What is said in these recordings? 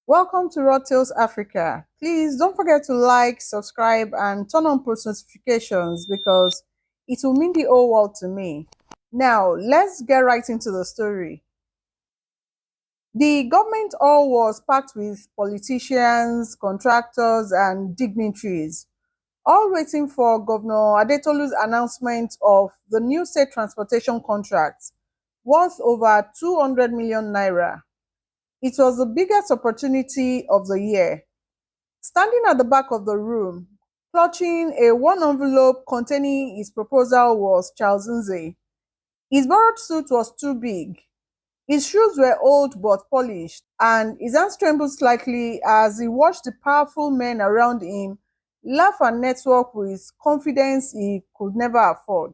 Welcome to Raw Tales Africa. Please don't forget to like, subscribe, and turn on post notifications because it will mean the whole world to me. Now, let's get right into the story. The government hall was packed with politicians, contractors, and dignitaries, all waiting for Governor Adetolu's announcement of the new state transportation contract worth over 200 million naira. It was the biggest opportunity of the year. Standing at the back of the room, clutching a one envelope containing his proposal was Charles Nze. His borrowed suit was too big. His shoes were old but polished, and his hands trembled slightly as he watched the powerful men around him laugh and network with confidence he could never afford.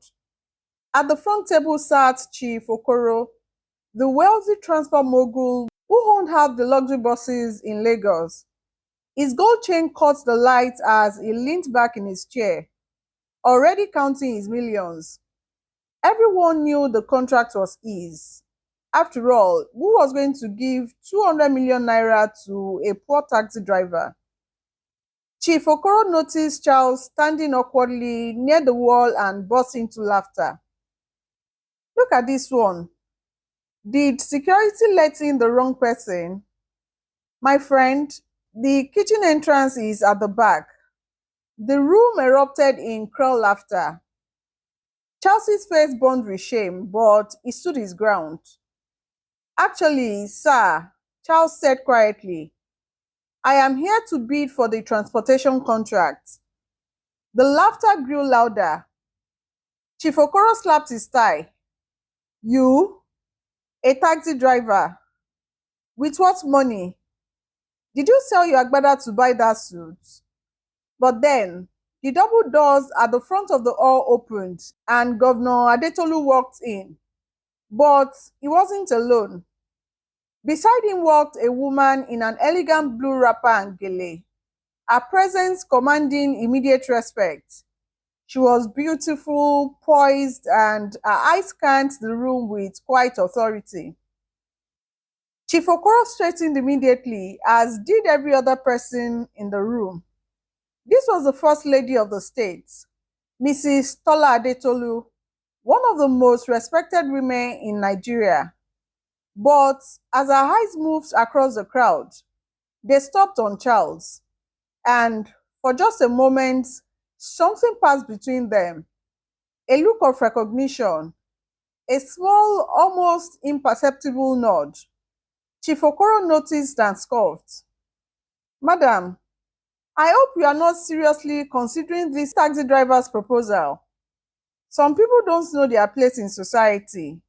At the front table sat Chief Okoro, the wealthy transport mogul who owned half the luxury buses in Lagos. His gold chain caught the light as he leaned back in his chair, already counting his millions. Everyone knew the contract was his. After all, who was going to give 200 million naira to a poor taxi driver? Chief Okoro noticed Charles standing awkwardly near the wall and burst into laughter. Look at this one. Did security let in the wrong person? My friend, the kitchen entrance is at the back. The room erupted in cruel laughter. Chelsea's face burned with shame, but he stood his ground. Actually, sir, Charles said quietly, I am here to bid for the transportation contract. The laughter grew louder. Chief Okoro slapped his thigh. You, a taxi driver, with what money? Did you sell your agbada to buy that suit? But then, the double doors at the front of the hall opened and Governor Adetolu walked in. But he wasn't alone. Beside him walked a woman in an elegant blue wrapper and gele, her presence commanding immediate respect. She was beautiful, poised, and her eyes scanned the room with quiet authority. Chief Okoro straightened immediately, as did every other person in the room. This was the First Lady of the state, Mrs. Tola Adetolu, one of the most respected women in Nigeria. But as her eyes moved across the crowd, they stopped on Charles, and for just a moment, something passed between them. A look of recognition, a small, almost imperceptible nod. Chief Okoro noticed and scoffed. Madam, I hope you are not seriously considering this taxi driver's proposal. Some people don't know their place in society.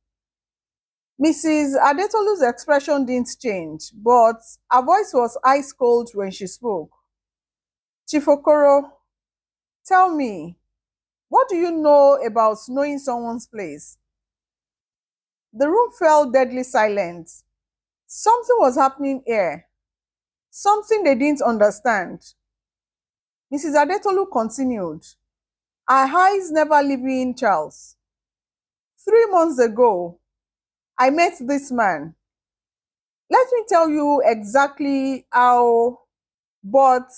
Mrs. Adetolu's expression didn't change, but her voice was ice cold when she spoke. Chief Okoro, tell me, what do you know about knowing someone's place? The room fell deadly silent. Something was happening here, something they didn't understand. Mrs. Adetolu continued, her eyes never leaving Charles. 3 months ago, I met this man. Let me tell you exactly how, but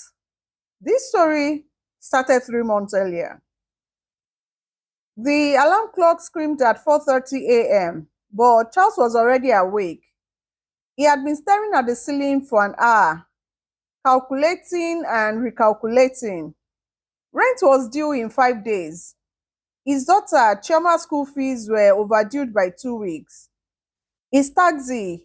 this story started 3 months earlier. The alarm clock screamed at 4:30 a.m., but Charles was already awake. He had been staring at the ceiling for an hour, calculating and recalculating. Rent was due in 5 days. His daughter, Chioma's school fees were overdue by 2 weeks. His taxi,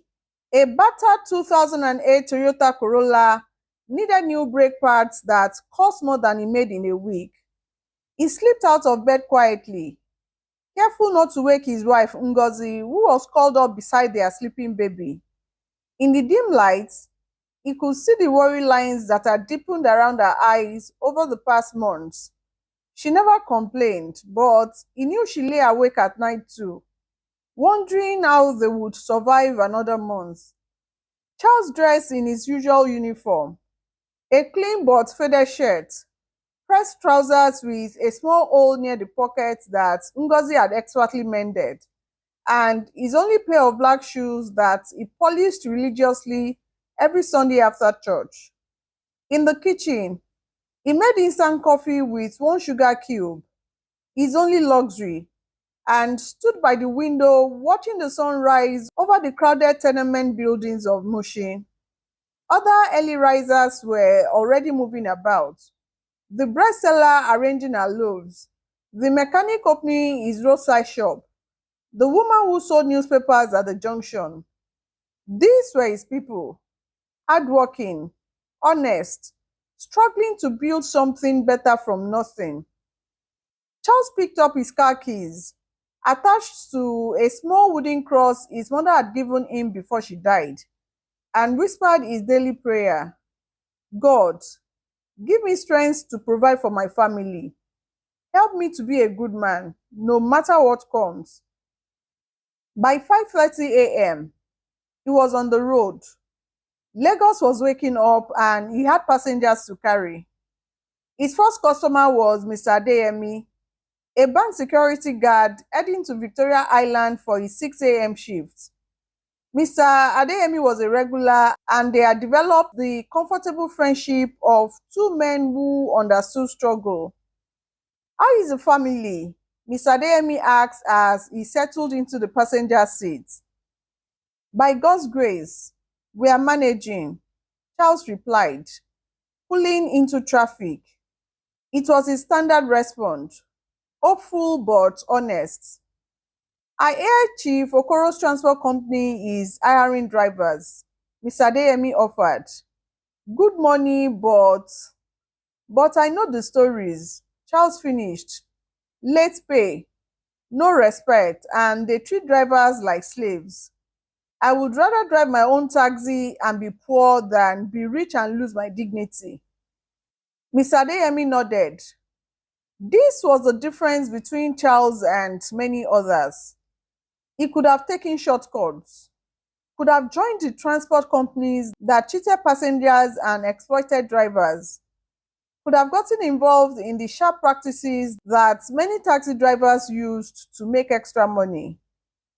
a battered 2008 Toyota Corolla, needed new brake pads that cost more than he made in a week. He slipped out of bed quietly, careful not to wake his wife Ngozi, who was curled up beside their sleeping baby. In the dim light, he could see the worry lines that had deepened around her eyes over the past months. She never complained, but he knew she lay awake at night too, wondering how they would survive another month. Charles dressed in his usual uniform, a clean but faded shirt, pressed trousers with a small hole near the pocket that Ngozi had expertly mended, and his only pair of black shoes that he polished religiously every Sunday after church. In the kitchen, he made instant coffee with one sugar cube, his only luxury, and stood by the window watching the sun rise over the crowded tenement buildings of Mushin. Other early risers were already moving about. The bread seller arranging her loaves, the mechanic opening his roadside shop, the woman who sold newspapers at the junction. These were his people, hardworking, honest, struggling to build something better from nothing. Charles picked up his car keys, attached to a small wooden cross his mother had given him before she died, and whispered his daily prayer: God, give me strength to provide for my family. Help me to be a good man, no matter what comes. By 5:30 a.m., he was on the road. Lagos was waking up and he had passengers to carry. His first customer was Mr. Adeyemi, a bank security guard heading to Victoria Island for his 6 a.m. shift. Mr. Adeyemi was a regular and they had developed the comfortable friendship of two men who understood struggle. How is the family? Mr. Adeyemi asked as he settled into the passenger seat. By God's grace, we are managing, Charles replied, pulling into traffic. It was his standard response, hopeful but honest. I hear Chief Okoro's transport company is hiring drivers, Mr. Adeyemi offered. Good money, but I know the stories, Charles finished. Late pay, no respect, and they treat drivers like slaves. I would rather drive my own taxi and be poor than be rich and lose my dignity. Mr. Adeyemi nodded. This was the difference between Charles and many others. He could have taken shortcuts, could have joined the transport companies that cheated passengers and exploited drivers, could have gotten involved in the sharp practices that many taxi drivers used to make extra money.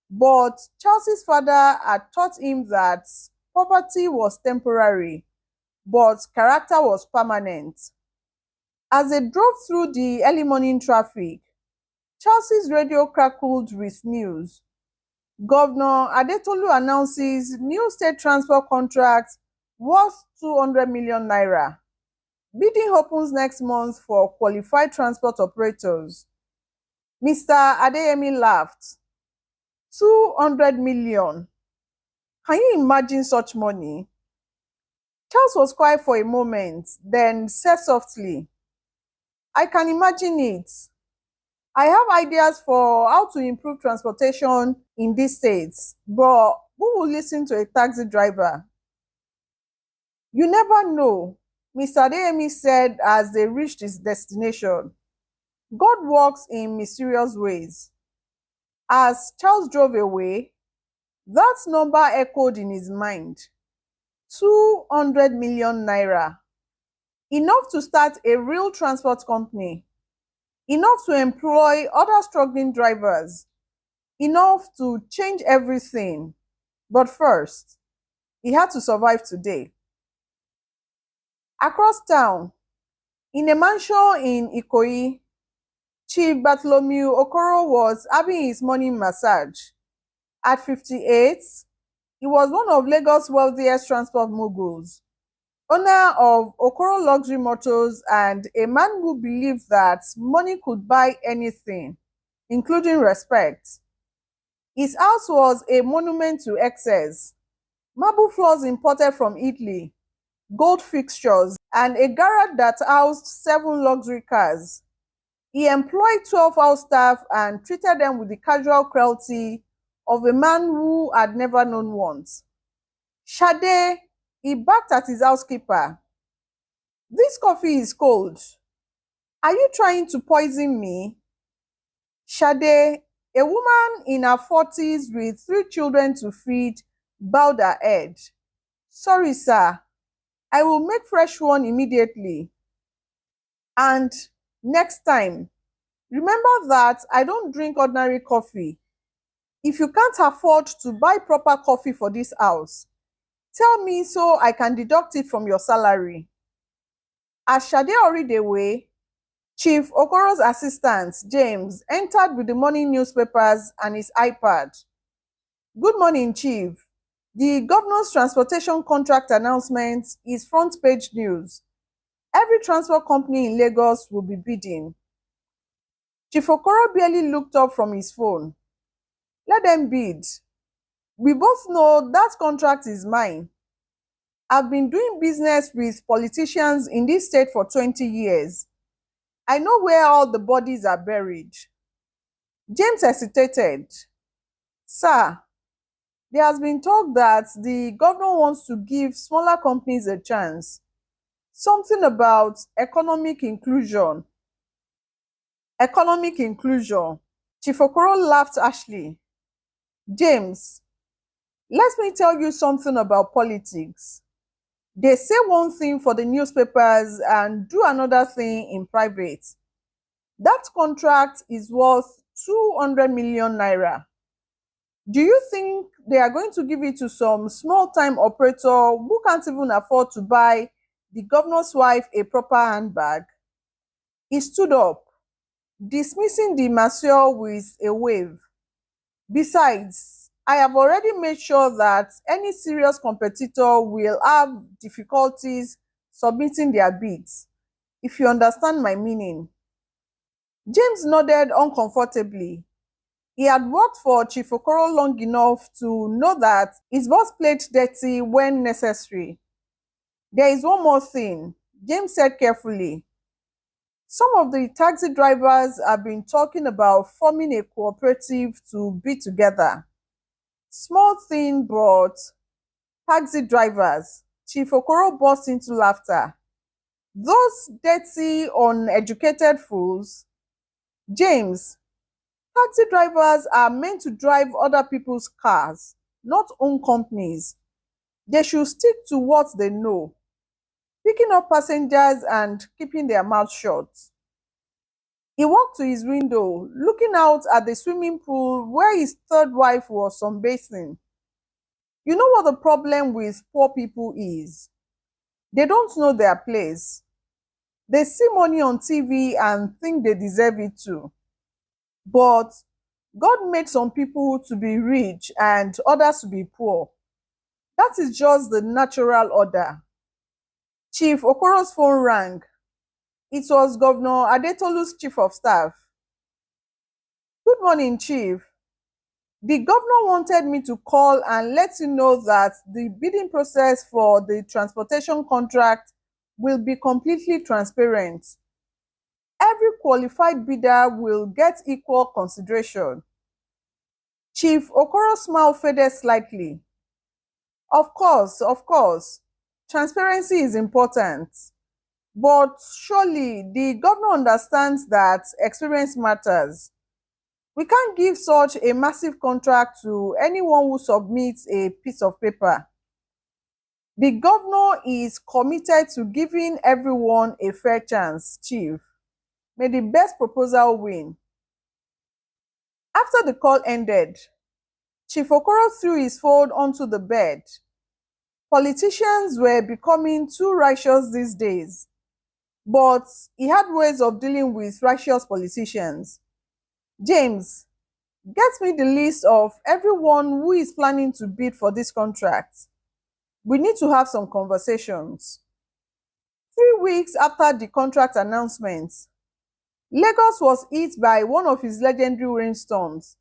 But Charles's father had taught him that poverty was temporary, but character was permanent. As they drove through the early morning traffic, Charles's radio crackled with news. Governor Adetolu announces new state transport contract worth 200 million naira. Bidding opens next month for qualified transport operators. Mr. Adeyemi laughed. 200 million. Can you imagine such money? Charles was quiet for a moment, then said softly, I can imagine it. I have ideas for how to improve transportation in these states, but who will listen to a taxi driver? You never know, Mr. Adeyemi said as they reached his destination. God works in mysterious ways. As Charles drove away, that number echoed in his mind. 200 million naira. Enough to start a real transport company. Enough to employ other struggling drivers. Enough to change everything. But first, he had to survive today. Across town, in a mansion in Ikoyi, Chief Okoro was having his morning massage. At 58, he was one of Lagos' wealthiest transport moguls, owner of Okoro Luxury Motors and a man who believed that money could buy anything, including respect. His house was a monument to excess. Marble floors imported from Italy, gold fixtures, and a garage that housed 7 luxury cars. He employed 12 house staff and treated them with the casual cruelty of a man who had never known want. Shade, he barked at his housekeeper. This coffee is cold. Are you trying to poison me? Shade, a woman in her 40s with 3 children to feed, bowed her head. Sorry, sir. I will make fresh one immediately. And next time, remember that I don't drink ordinary coffee. If you can't afford to buy proper coffee for this house, Tell me so I can deduct it from your salary. As Shade hurried away, Chief Okoro's assistant, James, entered with the morning newspapers and his iPad. Good morning, Chief. The governor's transportation contract announcement is front page news. Every transport company in Lagos will be bidding. Chief Okoro barely looked up from his phone. Let them bid. We both know that contract is mine. I've been doing business with politicians in this state for 20 years. I know where all the bodies are buried. James hesitated. Sir, there has been talk that the governor wants to give smaller companies a chance. Something about economic inclusion. Economic inclusion. Chief Okoro laughed harshly. James, let me tell you something about politics. They say one thing for the newspapers and do another thing in private. That contract is worth 200 million naira. Do you think they are going to give it to some small time operator who can't even afford to buy the governor's wife a proper handbag? He stood up, dismissing the masseur with a wave. Besides, I have already made sure that any serious competitor will have difficulties submitting their bids, if you understand my meaning. James nodded uncomfortably. He had worked for Chief Okoro long enough to know that his boss played dirty when necessary. There is one more thing, James said carefully. Some of the taxi drivers have been talking about forming a cooperative to be together. Small thing, but taxi drivers. Chief Okoro burst into laughter. Those dirty, uneducated fools. James, taxi drivers are meant to drive other people's cars, not own companies. They should stick to what they know, picking up passengers and keeping their mouth shut. He walked to his window, looking out at the swimming pool where his third wife was sunbathing. You know what the problem with poor people is? They don't know their place. They see money on TV and think they deserve it too. But God made some people to be rich and others to be poor. That is just the natural order. Chief Okoro's phone rang. It was Governor Adetolu's chief of staff. Good morning, Chief. The governor wanted me to call and let you know that the bidding process for the transportation contract will be completely transparent. Every qualified bidder will get equal consideration. Chief Okoro's smile faded slightly. Of course, of course. Transparency is important. But surely the governor understands that experience matters. We can't give such a massive contract to anyone who submits a piece of paper. The governor is committed to giving everyone a fair chance, Chief. May the best proposal win. After the call ended, Chief Okoro threw his phone onto the bed. Politicians were becoming too righteous these days, but he had ways of dealing with righteous politicians. James, get me the list of everyone who is planning to bid for this contract. We need to have some conversations. 3 weeks after the contract announcement, Lagos was hit by one of his legendary rainstorms,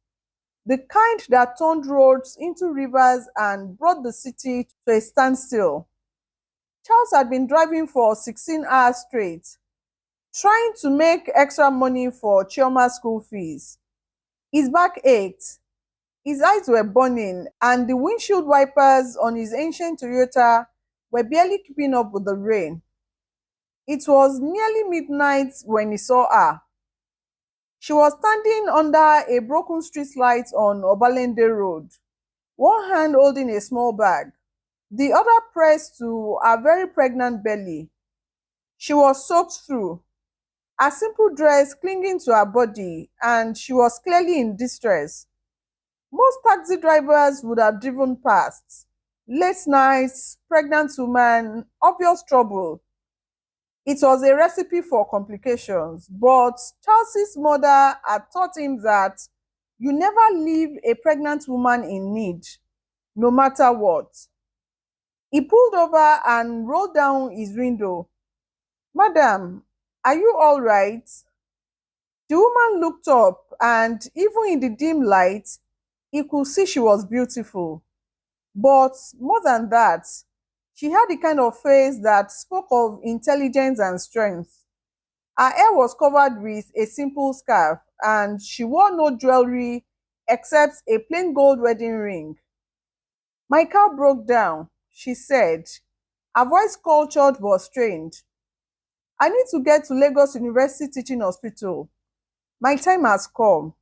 the kind that turned roads into rivers and brought the city to a standstill. Charles had been driving for 16 hours straight, trying to make extra money for Chioma's school fees. His back ached, his eyes were burning, and the windshield wipers on his ancient Toyota were barely keeping up with the rain. It was nearly midnight when he saw her. She was standing under a broken street light on Obalende Road, one hand holding a small bag, the other pressed to her very pregnant belly. She was soaked through, a simple dress clinging to her body, and she was clearly in distress. Most taxi drivers would have driven past. Late nights, pregnant woman, obvious trouble. It was a recipe for complications, but Charles's mother had taught him that you never leave a pregnant woman in need, no matter what. He pulled over and rolled down his window. Madam, are you all right? The woman looked up, and even in the dim light, he could see she was beautiful. But more than that, she had the kind of face that spoke of intelligence and strength. Her hair was covered with a simple scarf, and she wore no jewelry except a plain gold wedding ring. My car broke down, she said. Her voice cultured but strained. I need to get to Lagos University Teaching Hospital. My time has come.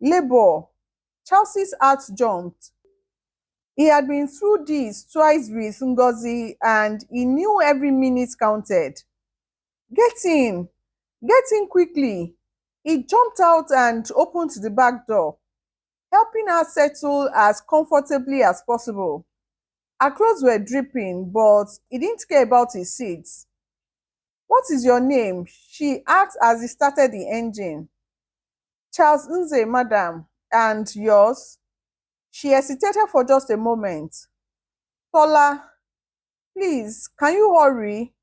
Labor. Chelsea's heart jumped. He had been through this twice with Ngozi and he knew every minute counted. Get in! Get in quickly! He jumped out and opened the back door, helping her settle as comfortably as possible. Her clothes were dripping, but he didn't care about his seat. What is your name? She asked as he started the engine. Charles Nze, madam. And yours? She hesitated for just a moment. Tola, please, can you hurry?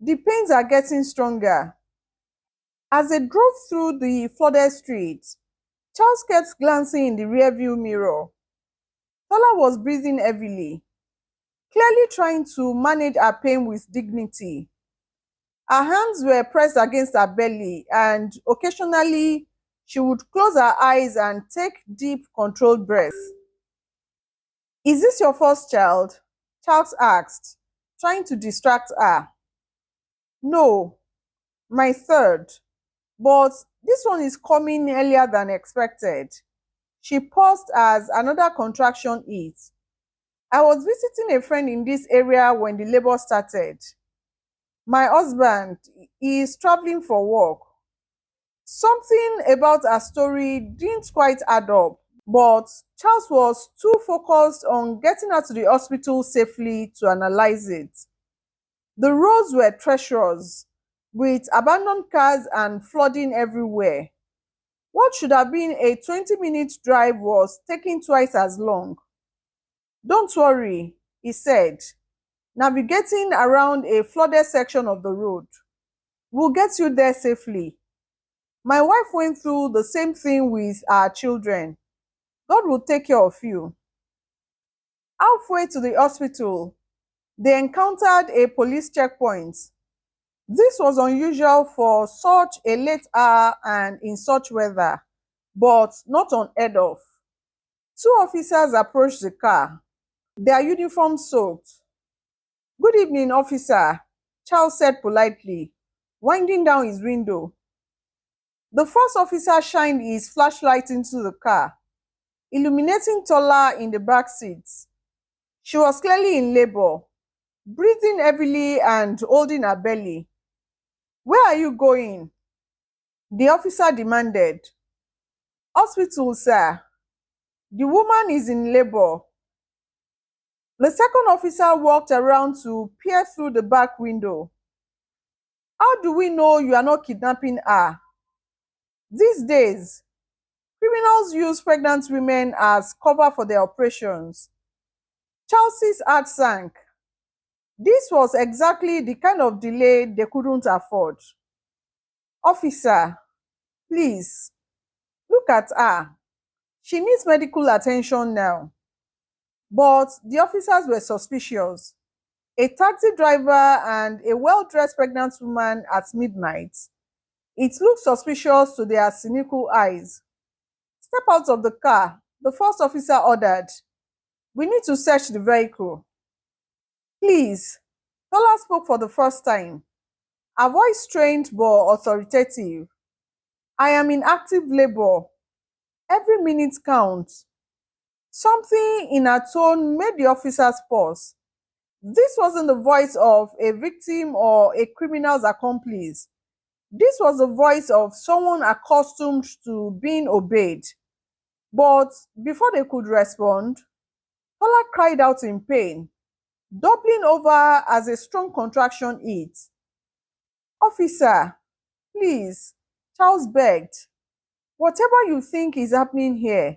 The pains are getting stronger. As they drove through the flooded street, Charles kept glancing in the rearview mirror. Tola was breathing heavily, clearly trying to manage her pain with dignity. Her hands were pressed against her belly, and occasionally she would close her eyes and take deep, controlled breaths. Is this your first child? Charles asked, trying to distract her. No, my third, but this one is coming earlier than expected. She paused as another contraction hit. I was visiting a friend in this area when the labor started. My husband is traveling for work. Something about her story didn't quite add up, but Charles was too focused on getting her to the hospital safely to analyze it. The roads were treacherous, with abandoned cars and flooding everywhere. What should have been a 20-minute drive was taking twice as long. Don't worry, he said, navigating around a flooded section of the road. We'll get you there safely. My wife went through the same thing with our children. God will take care of you. Halfway to the hospital, they encountered a police checkpoint. This was unusual for such a late hour and in such weather, but not unheard of. Two officers approached the car, their uniforms soaked. Good evening, officer, Charles said politely, winding down his window. The first officer shined his flashlight into the car, illuminating Tola in the back seat. She was clearly in labor, breathing heavily and holding her belly. Where are you going? The officer demanded. Hospital, sir. The woman is in labor. The second officer walked around to peer through the back window. How do we know you are not kidnapping her? These days, criminals use pregnant women as cover for their operations. Chelsea's heart sank. This was exactly the kind of delay they couldn't afford. Officer, please, look at her. She needs medical attention now. But the officers were suspicious. A taxi driver and a well-dressed pregnant woman at midnight. It looked suspicious to their cynical eyes. Step out of the car, the first officer ordered. We need to search the vehicle. Please, Tola spoke for the first time. Her voice strained but authoritative. I am in active labor. Every minute counts. Something in her tone made the officers pause. This wasn't the voice of a victim or a criminal's accomplice. This was the voice of someone accustomed to being obeyed. But before they could respond, Tola cried out in pain, doubling over as a strong contraction hit. Officer, please, Charles begged. Whatever you think is happening here,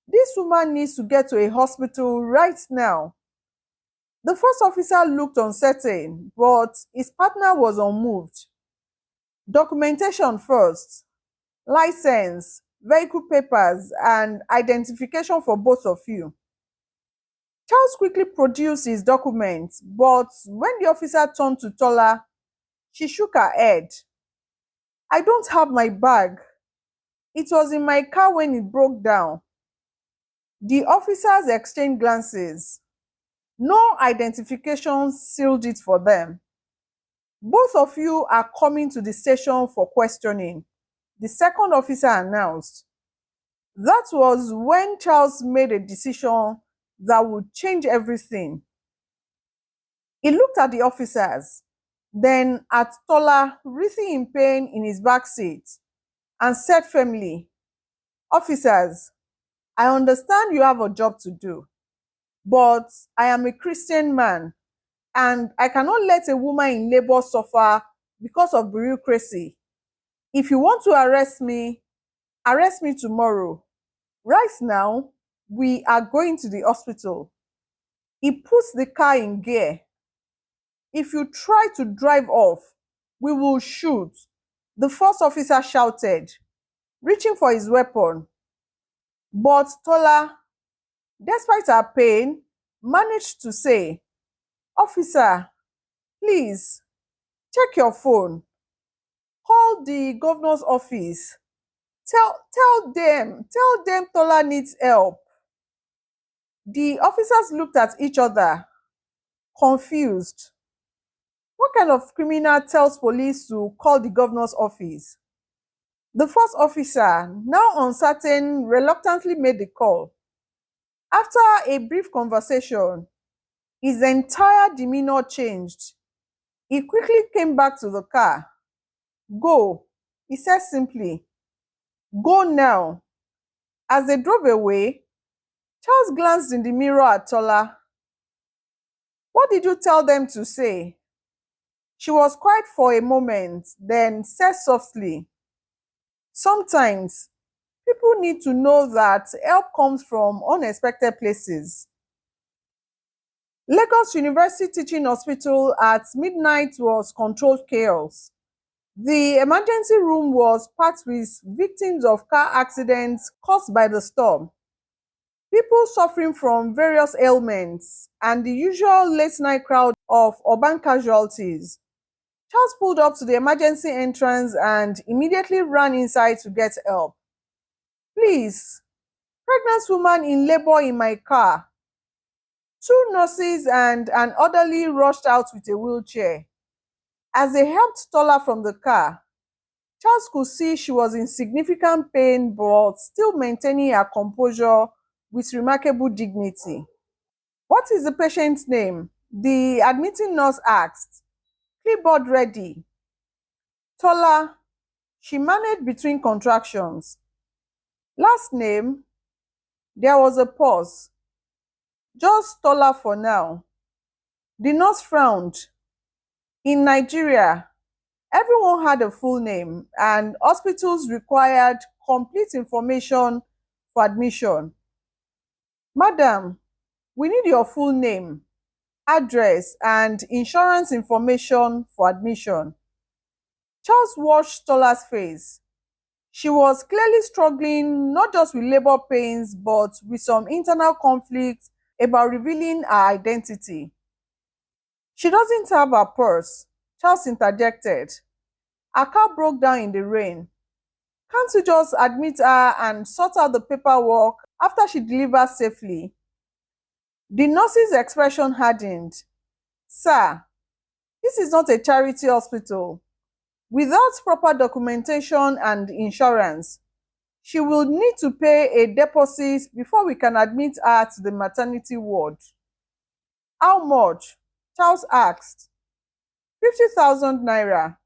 this woman needs to get to a hospital right now. The first officer looked uncertain, but his partner was unmoved. Documentation first, license, vehicle papers, and identification for both of you. Charles quickly produced his documents, but when the officer turned to Tola, she shook her head. I don't have my bag. It was in my car when it broke down. The officers exchanged glances. No identification sealed it for them. Both of you are coming to the station for questioning, the second officer announced. That was when Charles made a decision that would change everything. He looked at the officers, then at Tola, writhing in pain in his back seat, and said firmly, Officers, I understand you have a job to do, but I am a Christian man and I cannot let a woman in labor suffer because of bureaucracy. If you want to arrest me tomorrow. Right now, we are going to the hospital. He puts the car in gear. If you try to drive off, we will shoot, the first officer shouted, reaching for his weapon. But Tola, despite her pain, managed to say, Officer, please, check your phone. Call the governor's office. Tell them Tola needs help. The officers looked at each other, confused. What kind of criminal tells police to call the governor's office? The first officer, now uncertain, reluctantly made the call. After a brief conversation, his entire demeanor changed. He quickly came back to the car. Go, he said simply. Go now. As they drove away, Charles glanced in the mirror at Tola. What did you tell them to say? She was quiet for a moment, then said softly, Sometimes people need to know that help comes from unexpected places. Lagos University Teaching Hospital at midnight was controlled chaos. The emergency room was packed with victims of car accidents caused by the storm, people suffering from various ailments, and the usual late night crowd of urban casualties. Charles pulled up to the emergency entrance and immediately ran inside to get help. Please, pregnant woman in labor in my car. Two nurses and an orderly rushed out with a wheelchair. As they helped Tola from the car, Charles could see she was in significant pain but still maintaining her composure with remarkable dignity. What is the patient's name? The admitting nurse asked. Clipboard ready. Tola, she managed between contractions. Last name? There was a pause. Just Tola for now. The nurse frowned. In Nigeria, everyone had a full name and hospitals required complete information for admission. Madam, we need your full name, address, and insurance information for admission. Charles watched Tola's face. She was clearly struggling not just with labor pains, but with some internal conflict about revealing her identity. She doesn't have her purse, Charles interjected. Her car broke down in the rain. Can't you just admit her and sort out the paperwork after she delivers safely? The nurse's expression hardened. Sir, this is not a charity hospital. Without proper documentation and insurance, she will need to pay a deposit before we can admit her to the maternity ward. How much? Charles asked. 50,000 naira.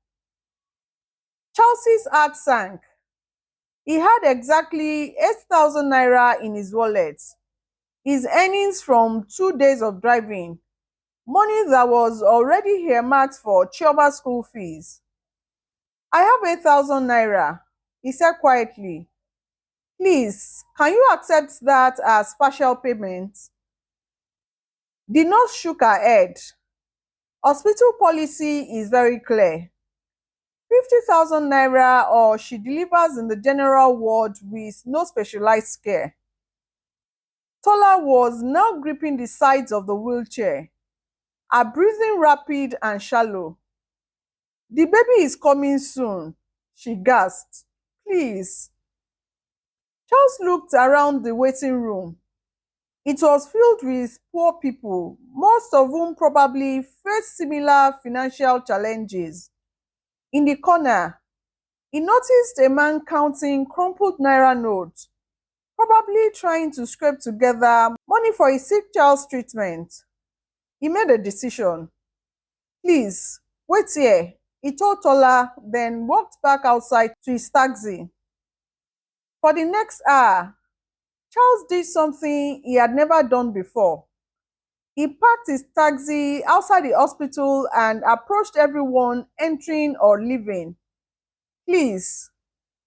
Charles's heart sank. He had exactly 8,000 naira in his wallet. His earnings from 2 days of driving, money that was already earmarked for Chioba's school fees. I have 8,000 naira, he said quietly. Please, can you accept that as partial payment? The nurse shook her head. Hospital policy is very clear. 50,000 naira or she delivers in the general ward with no specialized care. Tola was now gripping the sides of the wheelchair, her breathing rapid and shallow. The baby is coming soon, she gasped. Please. Charles looked around the waiting room. It was filled with poor people, most of whom probably faced similar financial challenges. In the corner, he noticed a man counting crumpled naira notes, probably trying to scrape together money for his sick child's treatment. He made a decision. Please, wait here, he told Tola, then walked back outside to his taxi. For the next hour, Charles did something he had never done before. He parked his taxi outside the hospital and approached everyone entering or leaving. Please,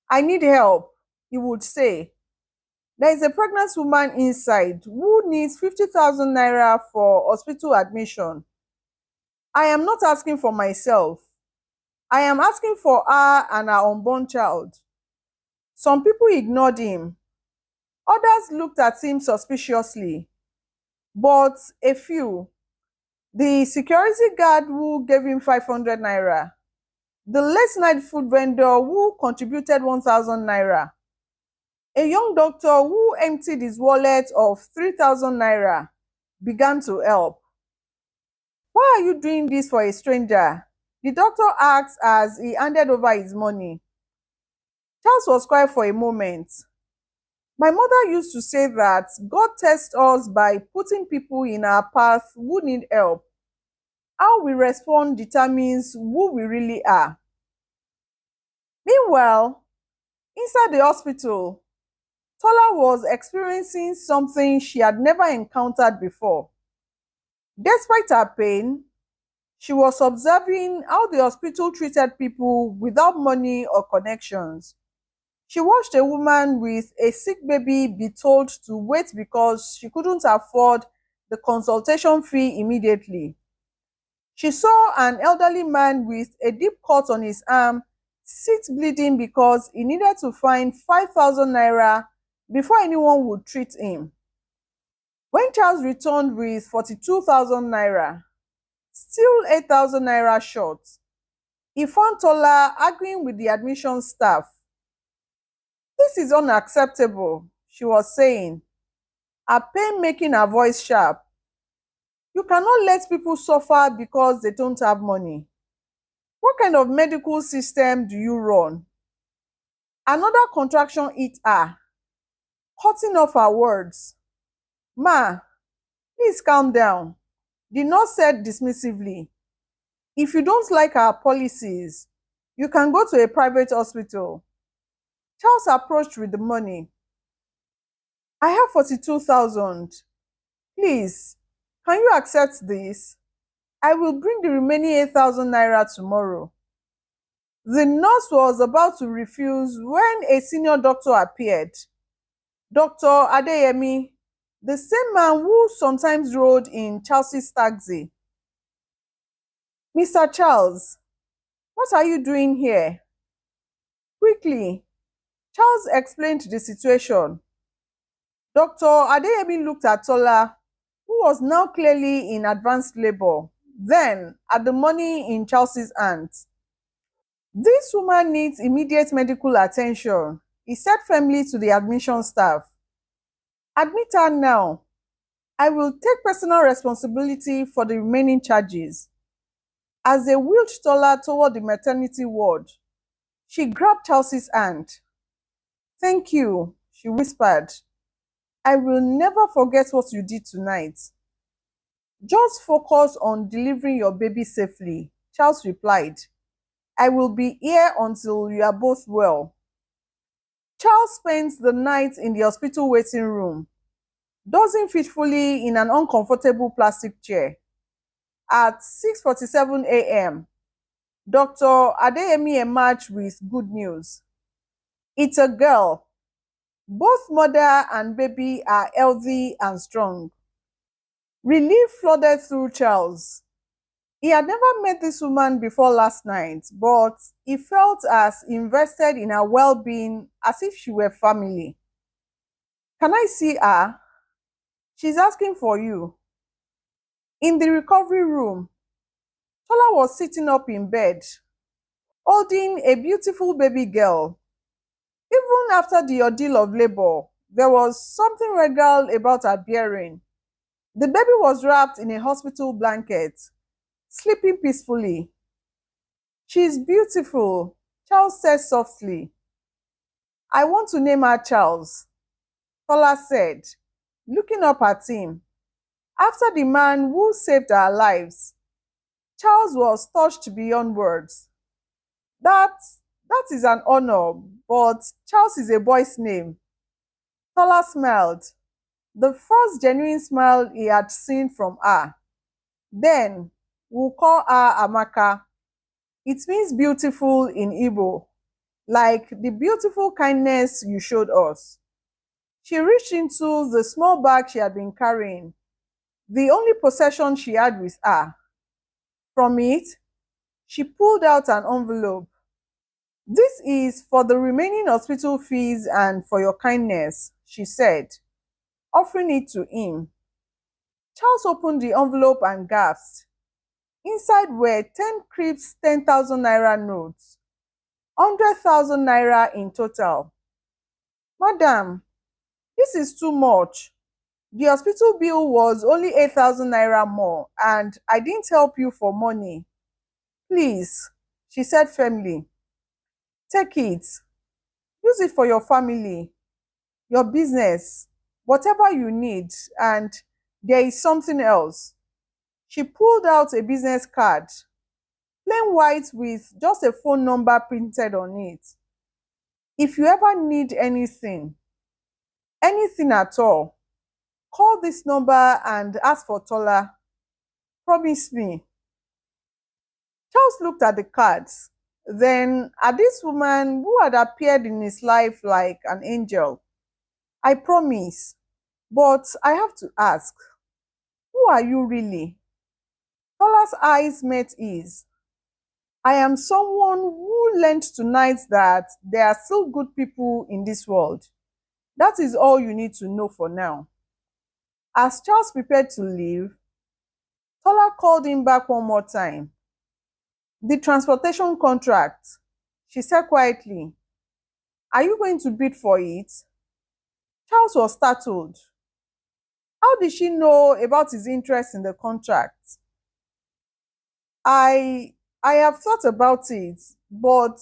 I need help, he would say. There is a pregnant woman inside who needs 50,000 naira for hospital admission. I am not asking for myself. I am asking for her and her unborn child. Some people ignored him. Others looked at him suspiciously. But a few, the security guard who gave him 500 naira, the late night food vendor who contributed 1,000 naira, a young doctor who emptied his wallet of 3,000 naira began to help. Why are you doing this for a stranger? The doctor asked as he handed over his money. Charles was quiet for a moment. My mother used to say that God tests us by putting people in our path who need help. How we respond determines who we really are. Meanwhile, inside the hospital, Tola was experiencing something she had never encountered before. Despite her pain, she was observing how the hospital treated people without money or connections. She watched a woman with a sick baby be told to wait because she couldn't afford the consultation fee immediately. She saw an elderly man with a deep cut on his arm sit bleeding because he needed to find 5,000 naira before anyone would treat him. When Charles returned with 42,000 naira, still 8,000 naira short, he found Tola arguing with the admission staff. This is unacceptable, she was saying, her pain making her voice sharp. You cannot let people suffer because they don't have money. What kind of medical system do you run? Another contraction hit her, cutting off her words. Ma, please calm down, the nurse said dismissively. If you don't like our policies, you can go to a private hospital. Charles approached with the money. I have 42,000. Please, can you accept this? I will bring the remaining 8,000 naira tomorrow. The nurse was about to refuse when a senior doctor appeared. Dr. Adeyemi, the same man who sometimes rode in Chelsea's taxi. Mr. Charles, what are you doing here? Quickly, Charles explained the situation. Dr. Adeyemi looked at Tola, who was now clearly in advanced labor, then at the money in Chelsea's hands. This woman needs immediate medical attention, he said firmly to the admission staff. Admit her now. I will take personal responsibility for the remaining charges. As they wheeled Tola toward the maternity ward, she grabbed Chelsea's hand. Thank you, she whispered. I will never forget what you did tonight. Just focus on delivering your baby safely, Charles replied. I will be here until you are both well. Charles spent the night in the hospital waiting room. dozing fitfully in an uncomfortable plastic chair. At 6:47 a.m., Dr. Adeyemi emerged with good news. It's a girl. Both mother and baby are healthy and strong. Relief flooded through Charles. He had never met this woman before last night, but he felt as invested in her well being as if she were family. Can I see her? She's asking for you. In the recovery room, Tola was sitting up in bed, holding a beautiful baby girl. Even after the ordeal of labor, there was something regal about her bearing. The baby was wrapped in a hospital blanket, sleeping peacefully. She's beautiful, Charles said softly. I want to name her Charles, Tola said, looking up at him. After the man who saved our lives, Charles was touched beyond words. That, that is an honor, but Charles is a boy's name. Tola smiled, the first genuine smile he had seen from her. Then, we'll call her Amaka. It means beautiful in Igbo, like the beautiful kindness you showed us. She reached into the small bag she had been carrying, the only possession she had with her. From it, she pulled out an envelope. This is for the remaining hospital fees and for your kindness, she said, offering it to him. Charles opened the envelope and gasped. Inside were 10 crisp 10,000 naira notes, 100,000 naira in total. Madam, this is too much. The hospital bill was only 8,000 naira more, and I didn't help you for money. Please, she said firmly, take it. Use it for your family, your business, whatever you need, and there is something else. She pulled out a business card, plain white with just a phone number printed on it. If you ever need anything, anything at all, call this number and ask for Tola. Promise me. Charles looked at the cards, then at this woman who had appeared in his life like an angel. I promise, but I have to ask, who are you really? Tola's eyes met his. I am someone who learned tonight that there are still good people in this world. That is all you need to know for now. As Charles prepared to leave, Tola called him back one more time. The transportation contract, she said quietly. Are you going to bid for it? Charles was startled. How did she know about his interest in the contract? I I have thought about it, but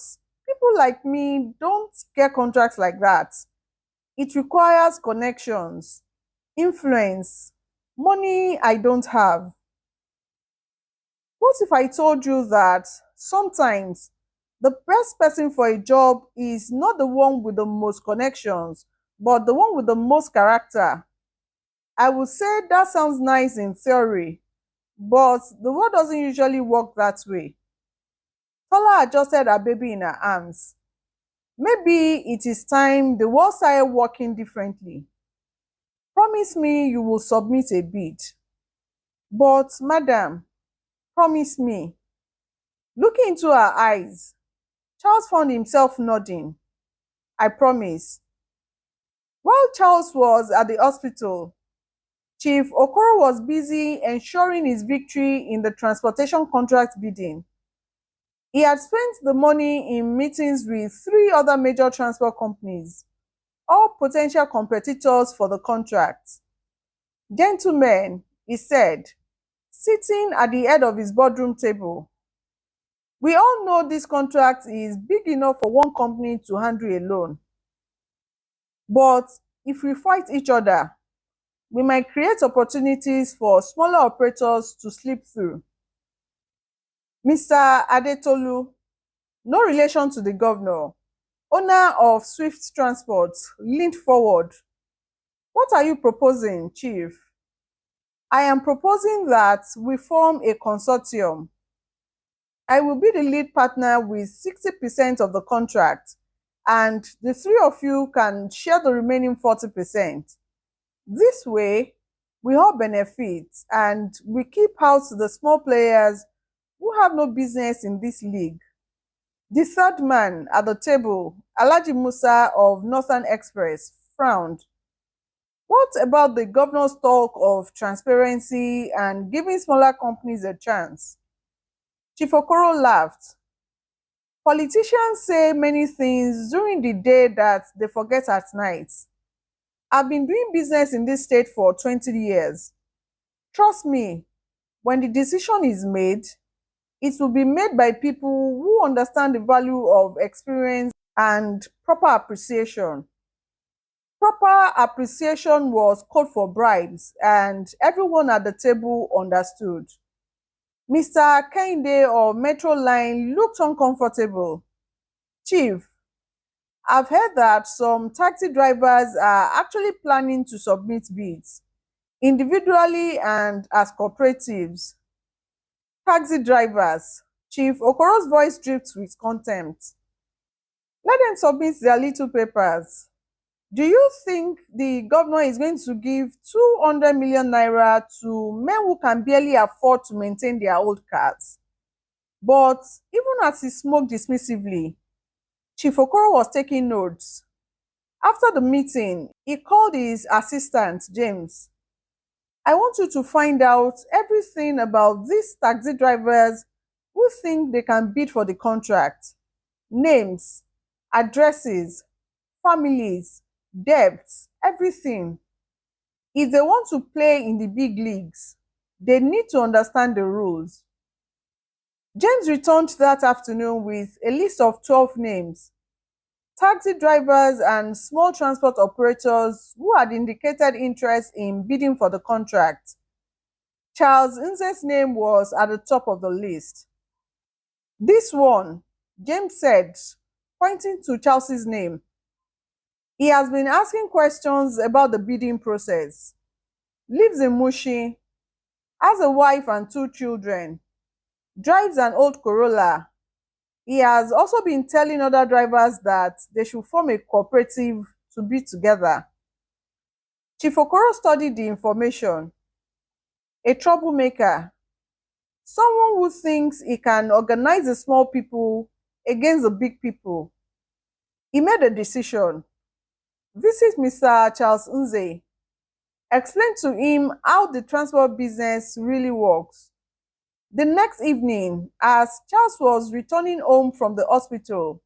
people like me don't get contracts like that. It requires connections, influence, money I don't have. What if I told you that sometimes the best person for a job is not the one with the most connections, but the one with the most character? I would say that sounds nice in theory, but the world doesn't usually work that way. Tola adjusted her baby in her arms. Maybe it is time the world started working differently. Promise me you will submit a bid. But, madam, promise me. Looking into her eyes, Charles found himself nodding. I promise. While Charles was at the hospital, Chief Okoro was busy ensuring his victory in the transportation contract bidding. He had spent the money in meetings with three other major transport companies, all potential competitors for the contract. Gentlemen, he said, sitting at the head of his boardroom table, we all know this contract is big enough for one company to handle alone. But if we fight each other, we might create opportunities for smaller operators to slip through. Mr. Adetolu, no relation to the governor, owner of Swift Transport, leaned forward. What are you proposing, Chief? I am proposing that we form a consortium. I will be the lead partner with 60% of the contract, and the three of you can share the remaining 40%. This way, we all benefit and we keep out the small players who have no business in this league. The third man at the table, Alhaji Musa of Northern Express, frowned. What about the governor's talk of transparency and giving smaller companies a chance? Chief Okoro laughed. Politicians say many things during the day that they forget at night. I've been doing business in this state for 20 years. Trust me, when the decision is made, it will be made by people who understand the value of experience and proper appreciation. Proper appreciation was code for bribes, and everyone at the table understood. Mr. Kehinde of Metro Line looked uncomfortable. Chief, I've heard that some taxi drivers are actually planning to submit bids individually and as cooperatives. Taxi drivers. Chief Okoro's voice dripped with contempt. Let them submit their little papers. Do you think the governor is going to give 200 million naira to men who can barely afford to maintain their old cars? But even as he smoked dismissively, Chief Okoro was taking notes. After the meeting, he called his assistant, James. I want you to find out everything about these taxi drivers who think they can bid for the contract. Names, addresses, families, debts, everything. If they want to play in the big leagues, they need to understand the rules. James returned that afternoon with a list of 12 names, taxi drivers and small transport operators who had indicated interest in bidding for the contract. Charles Nze's name was at the top of the list. This one, James said, pointing to Charles's name. He has been asking questions about the bidding process. Lives in Mushi, has a wife and two children, drives an old Corolla. He has also been telling other drivers that they should form a cooperative to bid together. Chief Okoro studied the information. A troublemaker, someone who thinks he can organize the small people against the big people. He made a decision. Visit Mr. Charles Nze. Explain to him how the transport business really works. The next evening, as Charles was returning home from the hospital,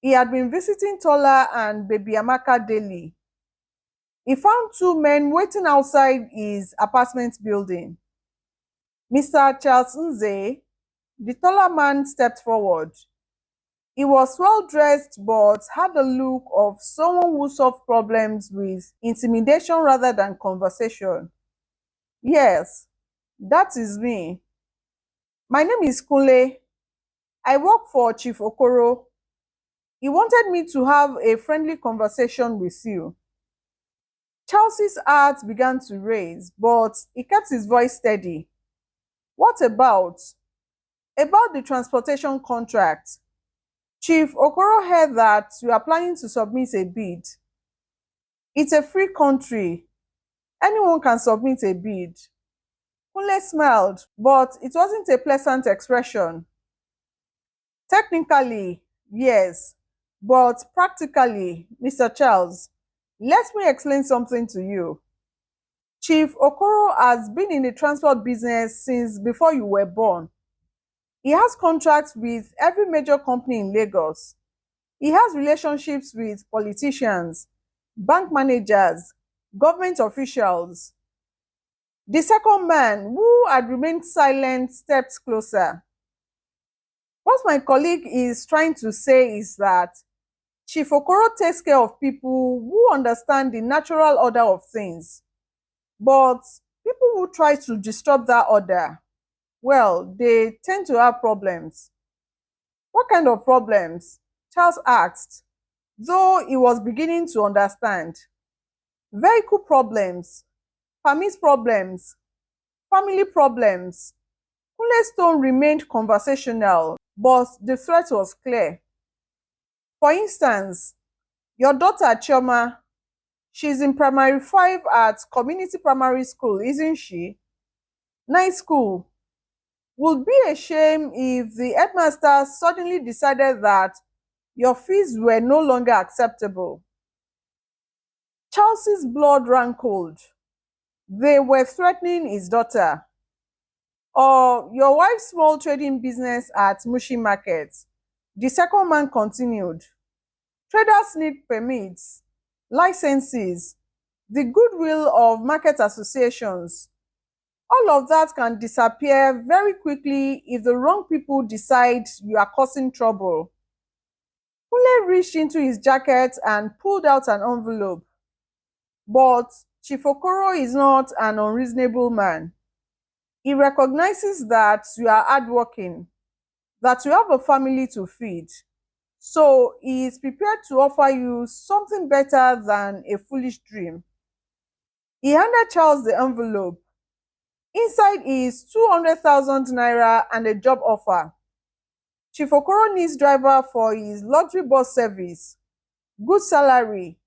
he had been visiting Tola and baby Amaka daily. He found two men waiting outside his apartment building. Mr. Charles Nze, the taller man, stepped forward. He was well dressed but had the look of someone who solved problems with intimidation rather than conversation. Yes, that is me. My name is Kunle. I work for Chief Okoro. He wanted me to have a friendly conversation with you. Chelsea's heart began to race, but he kept his voice steady. What about? About the transportation contract. Chief Okoro heard that you are planning to submit a bid. It's a free country. Anyone can submit a bid. Kunle smiled, but it wasn't a pleasant expression. Technically, yes, but practically, Mr. Charles, let me explain something to you. Chief Okoro has been in the transport business since before you were born. He has contracts with every major company in Lagos. He has relationships with politicians, bank managers, government officials. The second man, who had remained silent, stepped closer. What my colleague is trying to say is that Chief Okoro takes care of people who understand the natural order of things. But people who try to disrupt that order, well, they tend to have problems. What kind of problems? Charles asked, though he was beginning to understand. Vehicle problems, permit problems, family problems. Kunle's tone remained conversational, but the threat was clear. For instance, your daughter Chioma, she's in primary 5 at community primary school, isn't she? Nice school. Would be a shame if the headmaster suddenly decided that your fees were no longer acceptable. Charles's blood ran cold. They were threatening his daughter. Or your wife's small trading business at Mushi Market. The second man continued. Traders need permits, licenses, the goodwill of market associations. All of that can disappear very quickly if the wrong people decide you are causing trouble. Kule reached into his jacket and pulled out an envelope. But Chief Okoro is not an unreasonable man. He recognizes that you are hardworking, that you have a family to feed. So he is prepared to offer you something better than a foolish dream. He handed Charles the envelope. Inside is 200,000 naira and a job offer. Chief Okoro needs driver for his luxury bus service, good salary,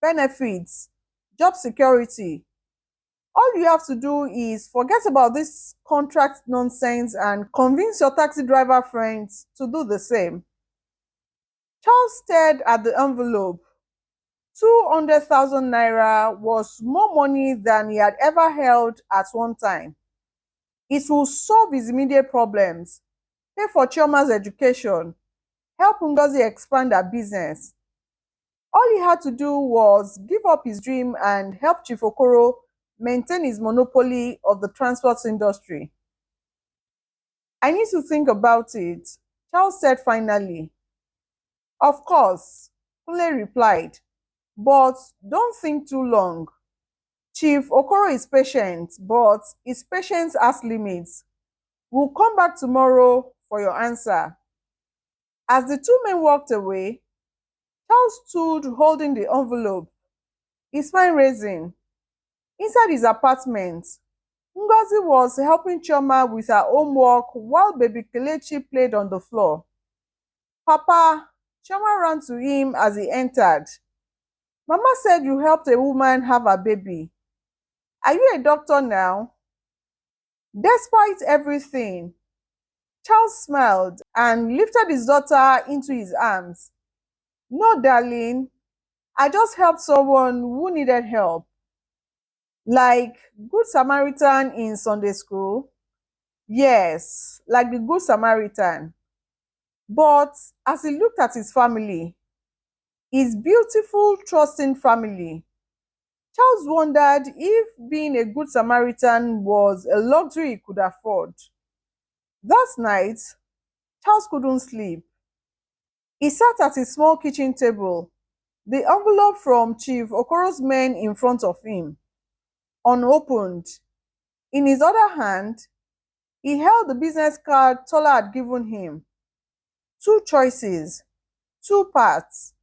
benefits, job security. All you have to do is forget about this contract nonsense and convince your taxi driver friends to do the same. Charles stared at the envelope. 200,000 naira was more money than he had ever held at one time. It will solve his immediate problems, pay for Chioma's education, help Ngozi expand her business. All he had to do was give up his dream and help Chief Okoro maintain his monopoly of the transport industry. I need to think about it, Charles said finally. Of course, Kunle replied, but don't think too long. Chief Okoro is patient, but his patience has limits. We'll come back tomorrow for your answer. As the two men walked away, Charles stood holding the envelope, his mind raising. Inside his apartment, Ngozi was helping Chioma with her homework while baby Kelechi played on the floor. Papa, Chioma ran to him as he entered. Mama said you helped a woman have a baby. Are you a doctor now? Despite everything, Charles smiled and lifted his daughter into his arms. No, darling, I just helped someone who needed help. Like Good Samaritan in Sunday school? Yes, like the Good Samaritan. But as he looked at his family, his beautiful, trusting family, Charles wondered if being a Good Samaritan was a luxury he could afford. That night, Charles couldn't sleep. He sat at his small kitchen table, the envelope from Chief Okoro's men in front of him, unopened. In his other hand, he held the business card Tola had given him. Two choices, two paths.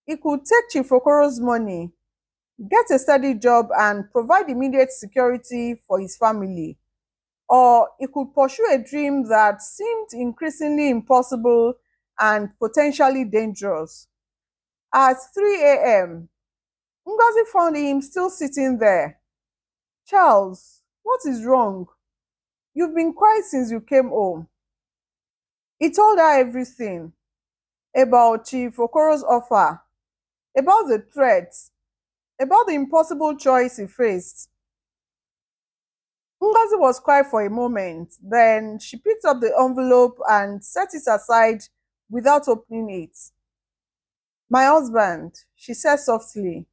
He could take Chief Okoro's money, get a steady job, and provide immediate security for his family. Or he could pursue a dream that seemed increasingly impossible and potentially dangerous. At 3 a.m., Ngozi found him still sitting there. Charles, what is wrong? You've been quiet since you came home. He told her everything about Chief Okoro's offer, about the threats, about the impossible choice he faced. Ngozi was quiet for a moment, then she picked up the envelope and set it aside without opening it. My husband, she said softly,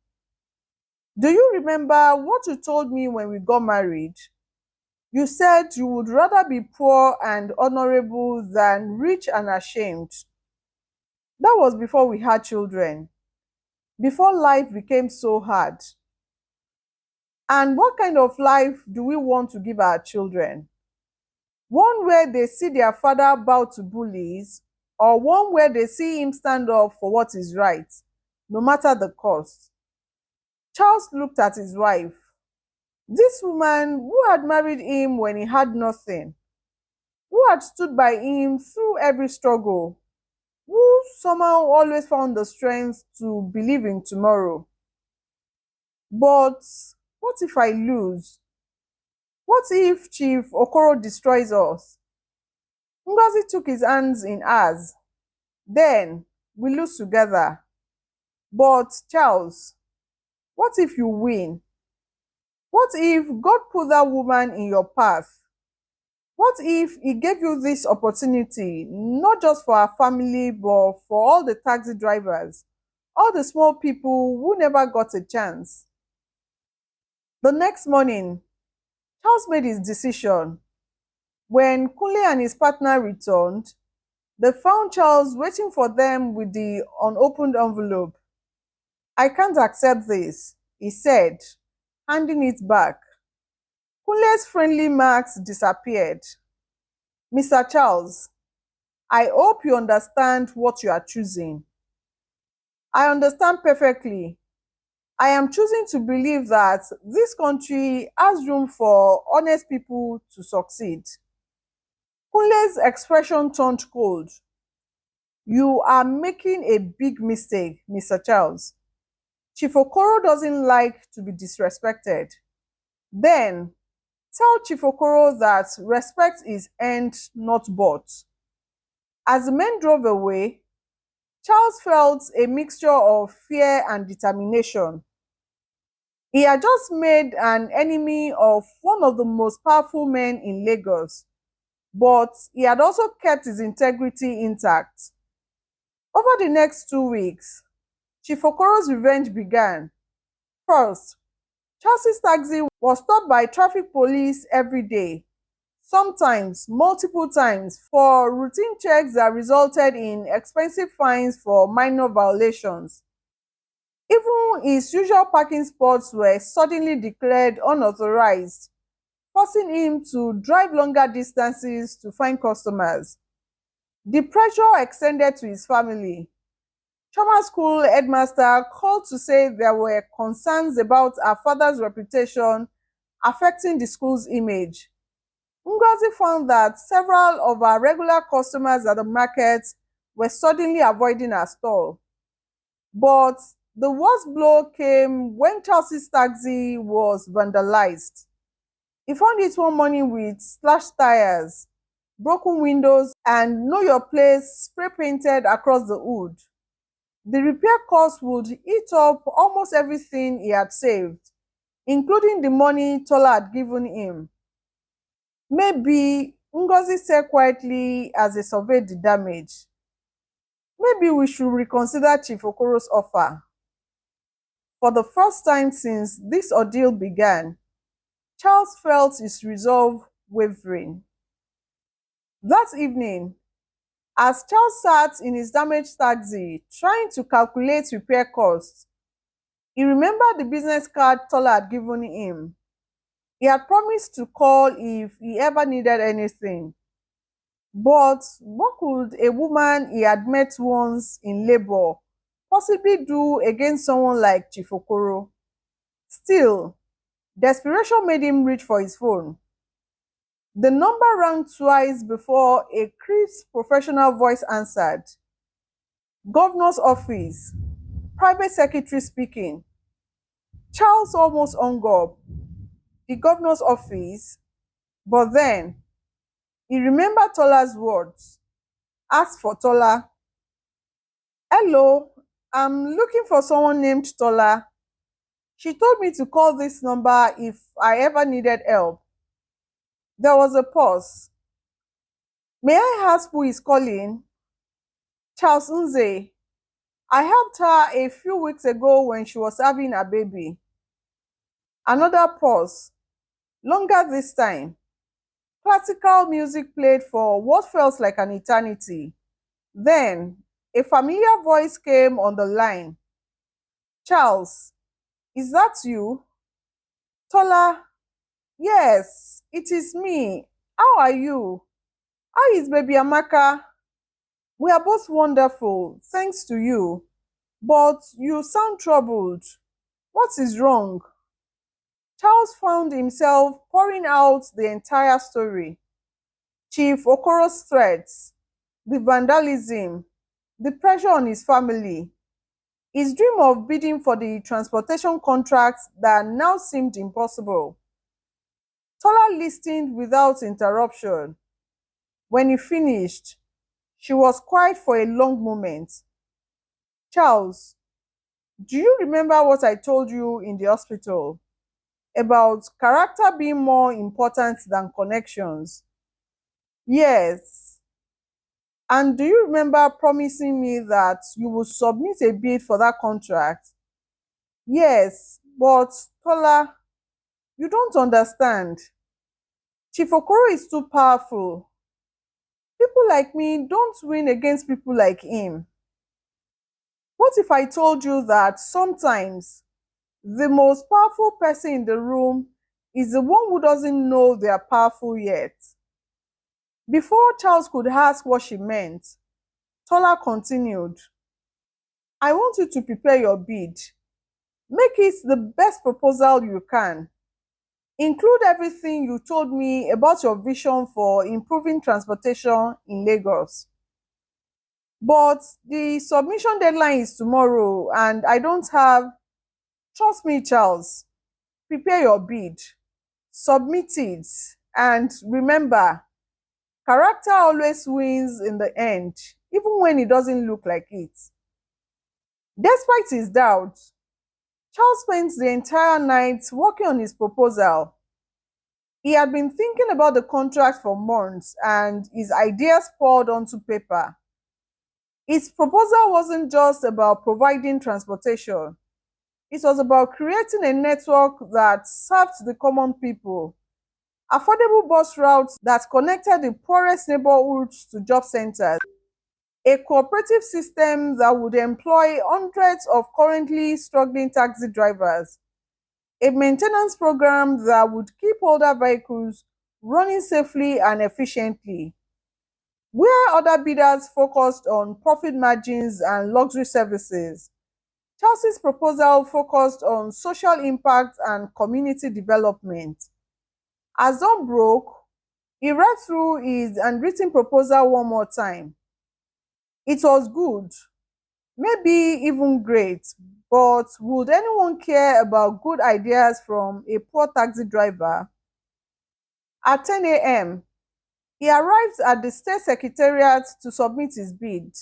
do you remember what you told me when we got married? You said you would rather be poor and honorable than rich and ashamed. That was before we had children, before life became so hard. And what kind of life do we want to give our children? One where they see their father bow to bullies, or one where they see him stand up for what is right, no matter the cost? Charles looked at his wife. This woman who had married him when he had nothing, who had stood by him through every struggle, who somehow always found the strength to believe in tomorrow. But what if I lose? What if Chief Okoro destroys us? Ngozi took his hands in hers. Then we lose together. But Charles, what if you win? What if God put that woman in your path? What if He gave you this opportunity, not just for our family, but for all the taxi drivers, all the small people who never got a chance? The next morning, Charles made his decision. When Kunle and his partner returned, they found Charles waiting for them with the unopened envelope. I can't accept this, he said, handing it back. Kunle's friendly marks disappeared. Mr. Charles, I hope you understand what you are choosing. I understand perfectly. I am choosing to believe that this country has room for honest people to succeed. Kunle's expression turned cold. You are making a big mistake, Mr. Charles. Chief Okoro doesn't like to be disrespected. Then tell Chief Okoro that respect is earned, not bought. As the men drove away, Charles felt a mixture of fear and determination. He had just made an enemy of one of the most powerful men in Lagos, but he had also kept his integrity intact. Over the next 2 weeks, Chief Okoro's revenge began. First, Chelsea's taxi was stopped by traffic police every day, sometimes multiple times, for routine checks that resulted in expensive fines for minor violations. Even his usual parking spots were suddenly declared unauthorized, forcing him to drive longer distances to find customers. The pressure extended to his family. Choma School headmaster called to say there were concerns about her father's reputation affecting the school's image. Ngozi found that several of her regular customers at the market were suddenly avoiding her stall. But the worst blow came when Chelsea's taxi was vandalized. He found it one morning with slashed tires, broken windows, and Know Your Place spray painted across the hood. The repair cost would eat up almost everything he had saved, including the money Tola had given him. Maybe, Ngozi said quietly as they surveyed the damage, maybe we should reconsider Chief Okoro's offer. For the first time since this ordeal began, Charles felt his resolve wavering. That evening, as Charles sat in his damaged taxi trying to calculate repair costs, he remembered the business card Tola had given him. He had promised to call if he ever needed anything. But what could a woman he had met once in labor possibly do against someone like Chief Okoro? Still, desperation made him reach for his phone. The number rang twice before a crisp professional voice answered. Governor's office, private secretary speaking. Charles almost hung up. The governor's office, but then he remembered Tola's words. Asked for Tola. Hello, I'm looking for someone named Tola. She told me to call this number if I ever needed help. There was a pause. May I ask who is calling? Charles Nze. I helped her a few weeks ago when she was having a baby. Another pause. Longer this time. Classical music played for what felt like an eternity. Then, a familiar voice came on the line. Charles, is that you? Tola, yes, it is me. How are you? How is baby Amaka? We are both wonderful, thanks to you. But you sound troubled. What is wrong? Charles found himself pouring out the entire story. Chief Okoro's threats, the vandalism, the pressure on his family, his dream of bidding for the transportation contracts that now seemed impossible. Tola listened without interruption. When he finished, she was quiet for a long moment. Charles, do you remember what I told you in the hospital about character being more important than connections? Yes. And do you remember promising me that you would submit a bid for that contract? Yes, but Tola, you don't understand. Chief Okoro is too powerful. People like me don't win against people like him. What if I told you that sometimes the most powerful person in the room is the one who doesn't know they are powerful yet? Before Charles could ask what she meant, Tola continued, I want you to prepare your bid. Make it the best proposal you can. Include everything you told me about your vision for improving transportation in Lagos. But the submission deadline is tomorrow and I don't have. Trust me, Charles. Prepare your bid, submit it, and remember, character always wins in the end, even when it doesn't look like it. Despite his doubts, Charles spent the entire night working on his proposal. He had been thinking about the contract for months and his ideas poured onto paper. His proposal wasn't just about providing transportation, it was about creating a network that served the common people, affordable bus routes that connected the poorest neighborhoods to job centers, a cooperative system that would employ hundreds of currently struggling taxi drivers, a maintenance program that would keep older vehicles running safely and efficiently. Where other bidders focused on profit margins and luxury services, Chelsea's proposal focused on social impact and community development. As dawn broke, he read through his handwritten proposal one more time. It was good, maybe even great, but would anyone care about good ideas from a poor taxi driver? At 10 a.m., he arrived at the state secretariat to submit his bid.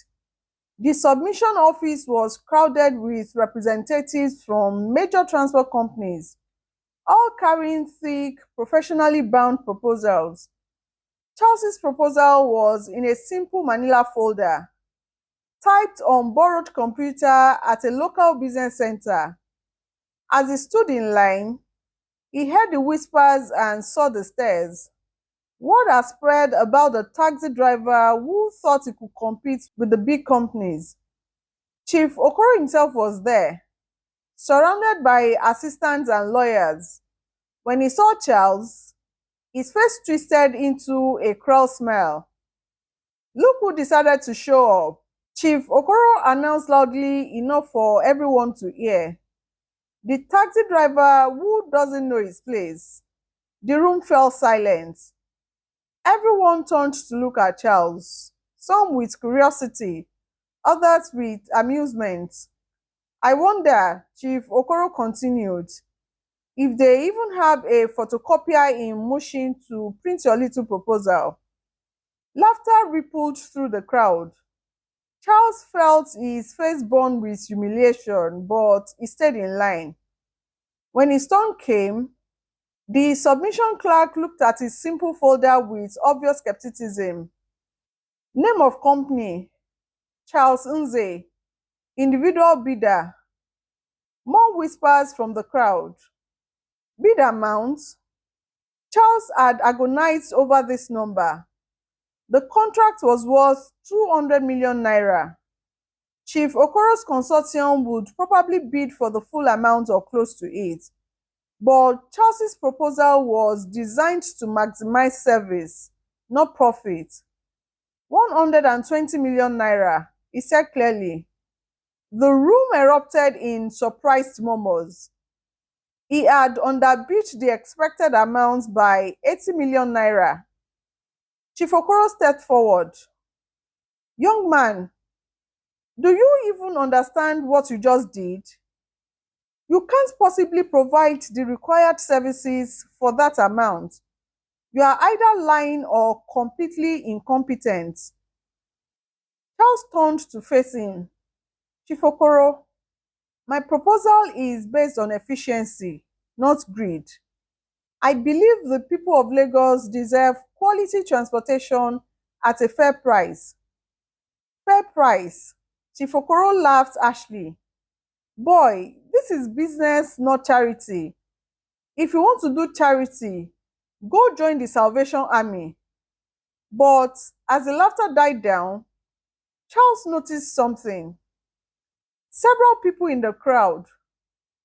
The submission office was crowded with representatives from major transport companies, all carrying thick, professionally bound proposals. Charles's proposal was in a simple manila folder, typed on borrowed computer at a local business center. As he stood in line, he heard the whispers and saw the stares. Word had spread about the taxi driver who thought he could compete with the big companies. Chief Okoro himself was there, surrounded by assistants and lawyers. When he saw Charles, his face twisted into a cruel smile. Look who decided to show up. Chief Okoro announced loudly enough for everyone to hear. The taxi driver who doesn't know his place. The room fell silent. Everyone turned to look at Charles, some with curiosity, others with amusement. I wonder, Chief Okoro continued, if they even have a photocopier in motion to print your little proposal. Laughter rippled through the crowd. Charles felt his face burn with humiliation, but he stayed in line. When his turn came, the submission clerk looked at his simple folder with obvious skepticism. Name of company, Charles Nze, individual bidder. More whispers from the crowd. Bid amount. Charles had agonized over this number. The contract was worth 200 million naira. Chief Okoro's consortium would probably bid for the full amount or close to it. But Charles's proposal was designed to maximize service, not profit. 120 million naira, he said clearly. The room erupted in surprised murmurs. He had underbid the expected amount by 80 million naira. Chief Okoro stepped forward. Young man, do you even understand what you just did? You can't possibly provide the required services for that amount. You are either lying or completely incompetent. Charles turned to face him. Chief Okoro, my proposal is based on efficiency, not greed. I believe the people of Lagos deserve quality transportation at a fair price. Fair price. Chief Okoro laughed harshly. Boy, this is business, not charity. If you want to do charity, go join the Salvation Army. But as the laughter died down, Charles noticed something. Several people in the crowd,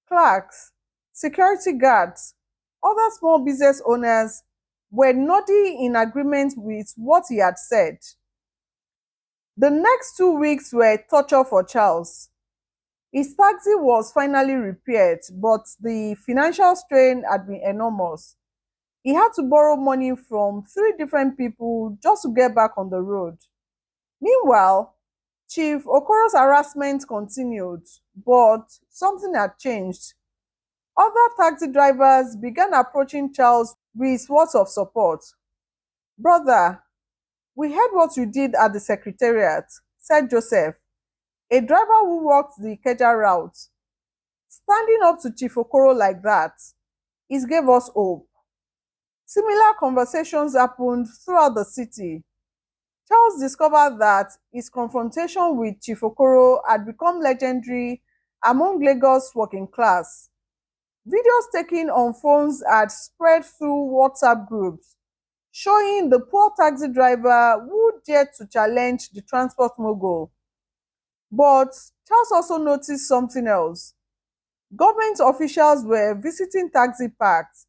clerks, security guards, other small business owners, were nodding in agreement with what he had said. The next 2 weeks were torture for Charles. His taxi was finally repaired, but the financial strain had been enormous. He had to borrow money from three different people just to get back on the road. Meanwhile, Chief Okoro's harassment continued, but something had changed. Other taxi drivers began approaching Charles with words of support. Brother, we heard what you did at the secretariat, said Joseph, a driver who walked the Ikeja route. Standing up to Chief Okoro like that, it gave us hope. Similar conversations happened throughout the city. Charles discovered that his confrontation with Chief Okoro had become legendary among Lagos working class. Videos taken on phones had spread through WhatsApp groups, showing the poor taxi driver who dared to challenge the transport mogul. But Charles also noticed something else. Government officials were visiting taxi parks,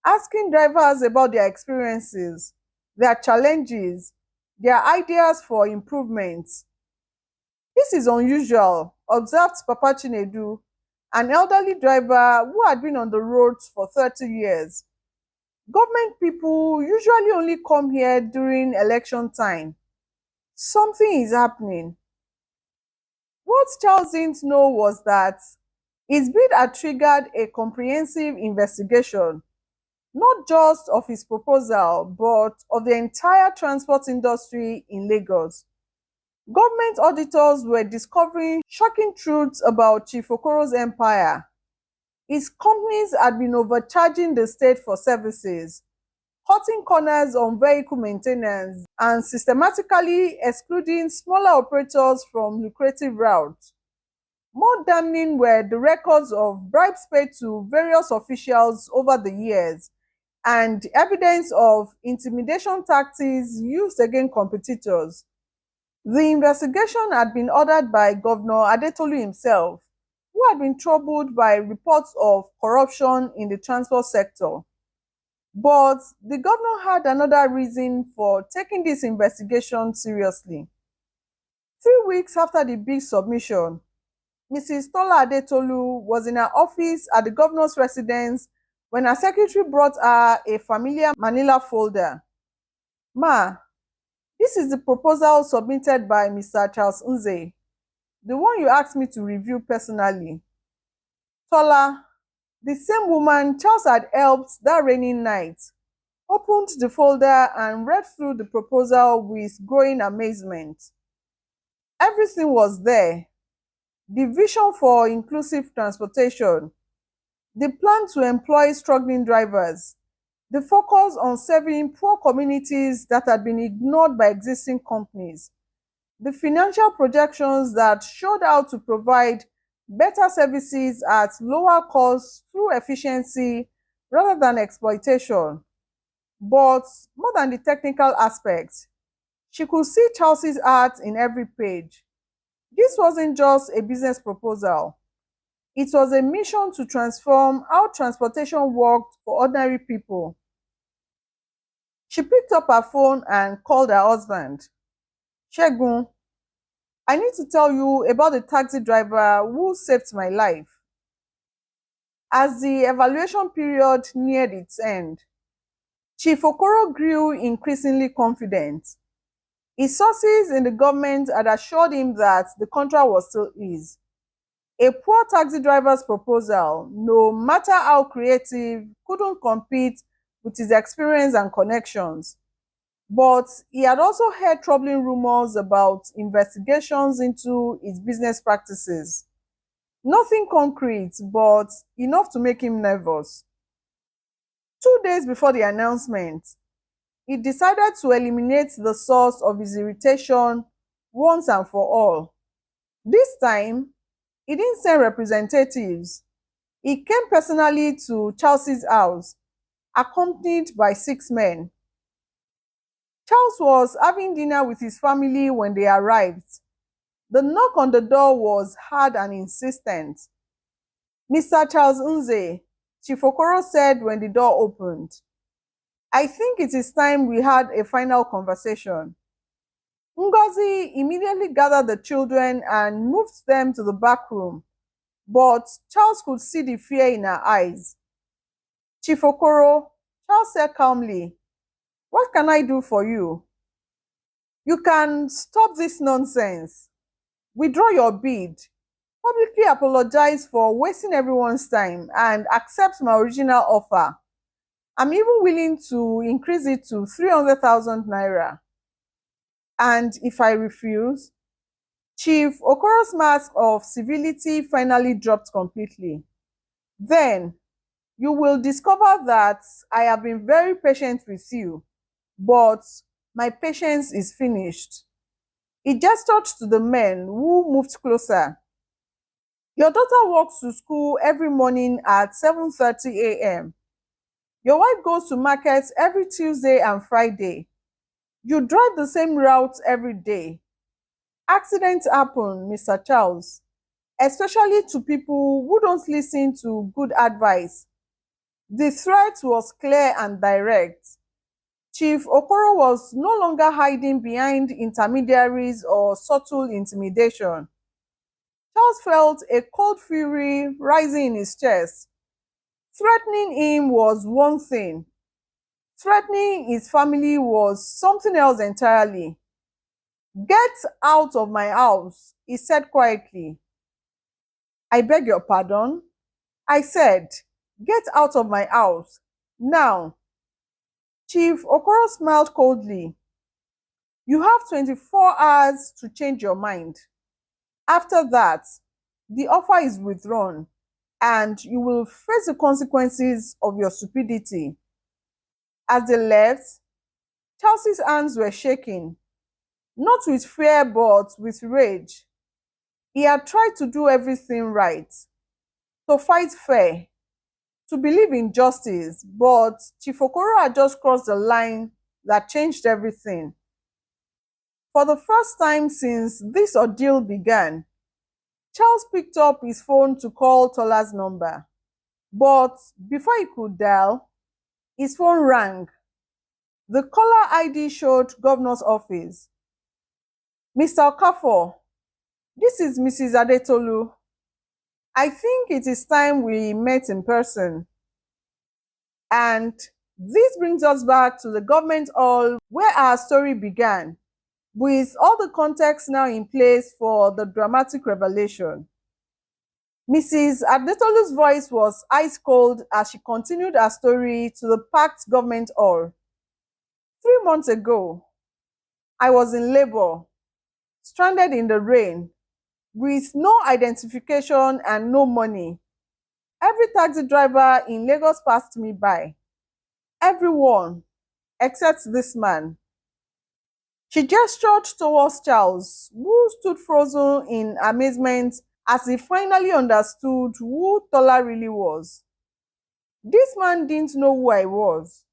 asking drivers about their experiences, their challenges, their ideas for improvements. This is unusual, observed Papa Chinedu, an elderly driver who had been on the roads for 30 years. Government people usually only come here during election time. Something is happening. What Charles didn't know was that his bid had triggered a comprehensive investigation, not just of his proposal, but of the entire transport industry in Lagos. Government auditors were discovering shocking truths about Chief Okoro's empire. His companies had been overcharging the state for services, cutting corners on vehicle maintenance, and systematically excluding smaller operators from lucrative routes. More damning were the records of bribes paid to various officials over the years and evidence of intimidation tactics used against competitors. The investigation had been ordered by Governor Adetolu himself, who had been troubled by reports of corruption in the transport sector. But the governor had another reason for taking this investigation seriously. 3 weeks after the big submission, Mrs. Tola Adetolu was in her office at the governor's residence when her secretary brought her a familiar manila folder. Ma, this is the proposal submitted by Mr. Charles Nze, the one you asked me to review personally. Tola, the same woman Charles had helped that rainy night, opened the folder and read through the proposal with growing amazement. Everything was there: the vision for inclusive transportation, the plan to employ struggling drivers, the focus on serving poor communities that had been ignored by existing companies, the financial projections that showed how to provide better services at lower costs through efficiency rather than exploitation. But more than the technical aspects, she could see Chelsea's art in every page. This wasn't just a business proposal, it was a mission to transform how transportation worked for ordinary people. She picked up her phone and called her husband. Shegun, I need to tell you about the taxi driver who saved my life. As the evaluation period neared its end, Chief Okoro grew increasingly confident. His sources in the government had assured him that the contract was still his. A poor taxi driver's proposal, no matter how creative, couldn't compete with his experience and connections. But he had also heard troubling rumors about investigations into his business practices. Nothing concrete, but enough to make him nervous. 2 days before the announcement, he decided to eliminate the source of his irritation once and for all. This time, he didn't send representatives. He came personally to Charles's house, accompanied by 6 men. Charles was having dinner with his family when they arrived. The knock on the door was hard and insistent. "Mr. Charles Nze," Chief Okoro said when the door opened, "I think it is time we had a final conversation." Ngozi immediately gathered the children and moved them to the back room, but Charles could see the fear in her eyes. "Chief Okoro," Charles said calmly, "what can I do for you? You can stop this nonsense. Withdraw your bid, publicly apologize for wasting everyone's time, and accept my original offer. I'm even willing to increase it to 300,000 naira. And if I refuse?" Chief Okoro's mask of civility finally dropped completely. "Then you will discover that I have been very patient with you, but my patience is finished." He gestured to the men who moved closer. "Your daughter walks to school every morning at 7:30 a.m. Your wife goes to market every Tuesday and Friday. You drive the same route every day. Accidents happen, Mr. Charles, especially to people who don't listen to good advice." The threat was clear and direct. Chief Okoro was no longer hiding behind intermediaries or subtle intimidation. Charles felt a cold fury rising in his chest. Threatening him was one thing, threatening his family was something else entirely. "Get out of my house," he said quietly. "I beg your pardon?" I said, "Get out of my house. Now." Chief Okoro smiled coldly. "You have 24 hours to change your mind. After that, the offer is withdrawn and you will face the consequences of your stupidity." As they left, Chelsea's hands were shaking, not with fear but with rage. He had tried to do everything right, to fight fair, to believe in justice, but Chief Okoro had just crossed the line that changed everything. For the first time since this ordeal began, Charles picked up his phone to call Tola's number. But before he could dial, his phone rang. The caller ID showed Governor's office. "Mr. Okafor, this is Mrs. Adetolu. I think it is time we met in person." And this brings us back to the government hall where our story began, with all the context now in place for the dramatic revelation. Mrs. Adetolu's voice was ice cold as she continued her story to the packed government hall. "3 months ago, I was in labor, stranded in the rain, with no identification and no money. Every taxi driver in Lagos passed me by. Everyone, except this man." She gestured towards Charles, who stood frozen in amazement as he finally understood who Tola really was. This man didn't know who I was.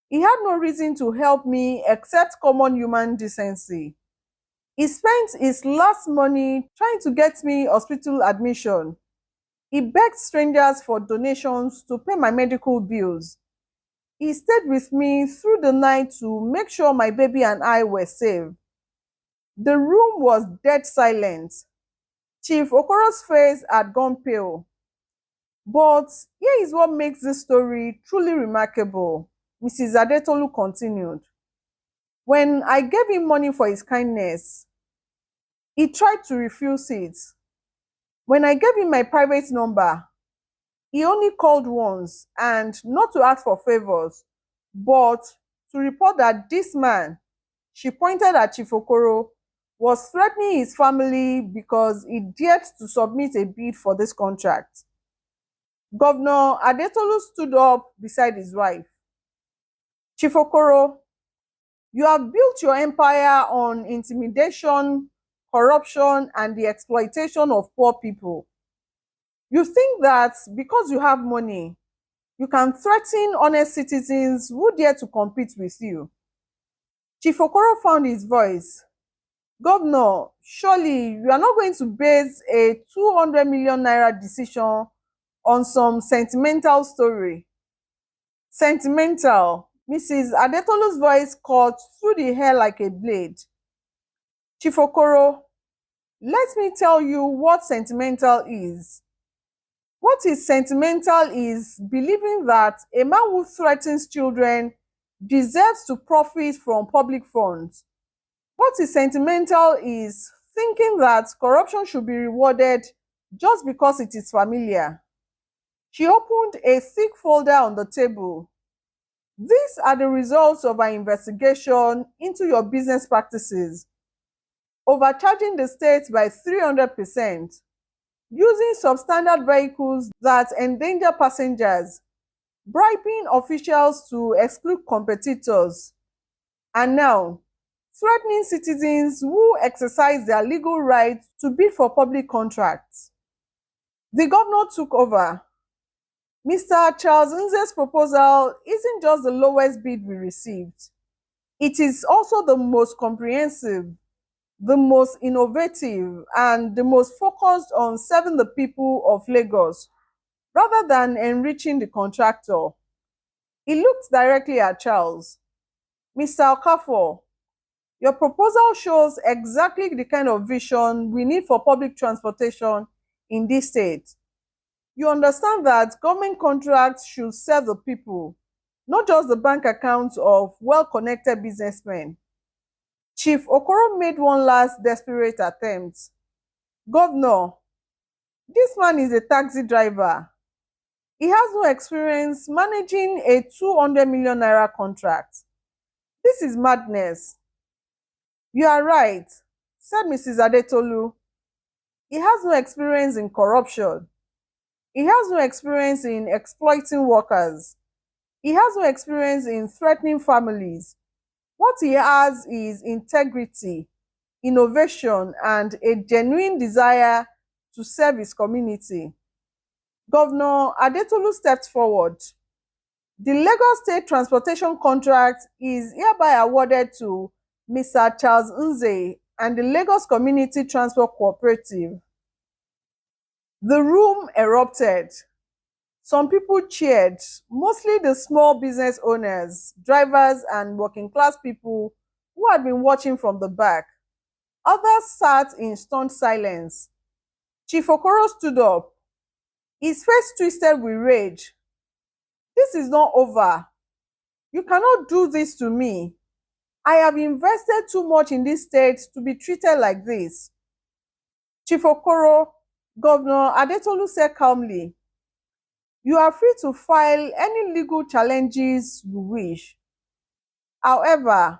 He had no reason to help me except common human decency. He spent his last money trying to get me hospital admission. He begged strangers for donations to pay my medical bills. He stayed with me through the night to make sure my baby and I were safe. The room was dead silent. Chief Okoro's face had gone pale. But here is what makes this story truly remarkable. Mrs. Adetolu continued. When I gave him money for his kindness, he tried to refuse it. When I gave him my private number, he only called once, and not to ask for favors, but to report that this man, she pointed at Chief Okoro, was threatening his family because he dared to submit a bid for this contract. Governor Adetolu stood up beside his wife. Chief Okoro, you have built your empire on intimidation, corruption, and the exploitation of poor people. You think that because you have money, you can threaten honest citizens who dare to compete with you. Chief Okoro found his voice. Governor, surely you are not going to base a 200 million naira decision on some sentimental story. Sentimental. Mrs. Adetolu's voice cut through the air like a blade. Chief Okoro, let me tell you what sentimental is. What is sentimental is believing that a man who threatens children deserves to profit from public funds. What is sentimental is thinking that corruption should be rewarded just because it is familiar. She opened a thick folder on the table. These are the results of our investigation into your business practices. Overcharging the state by 300%, using substandard vehicles that endanger passengers, bribing officials to exclude competitors, and now threatening citizens who exercise their legal right to bid for public contracts. The governor took over. Mr. Charles Nze's proposal isn't just the lowest bid we received. It is also the most comprehensive, the most innovative, and the most focused on serving the people of Lagos rather than enriching the contractor. He looked directly at Charles. Mr. Okafor, your proposal shows exactly the kind of vision we need for public transportation in this state. You understand that government contracts should serve the people, not just the bank accounts of well-connected businessmen. Chief Okoro made one last desperate attempt. Governor, this man is a taxi driver. He has no experience managing a 200 million naira contract. This is madness. You are right, said Mrs. Adetolu. He has no experience in corruption. He has no experience in exploiting workers. He has no experience in threatening families. What he has is integrity, innovation, and a genuine desire to serve his community. Governor Adetolu stepped forward. The Lagos State Transportation Contract is hereby awarded to Mr. Charles Nze and the Lagos Community Transport Cooperative. The room erupted. Some people cheered, mostly the small business owners, drivers, and working class people who had been watching from the back. Others sat in stunned silence. Chief Okoro stood up, his face twisted with rage. This is not over. You cannot do this to me. I have invested too much in this state to be treated like this. Chief Okoro, Governor Adetolu said calmly, you are free to file any legal challenges you wish. However,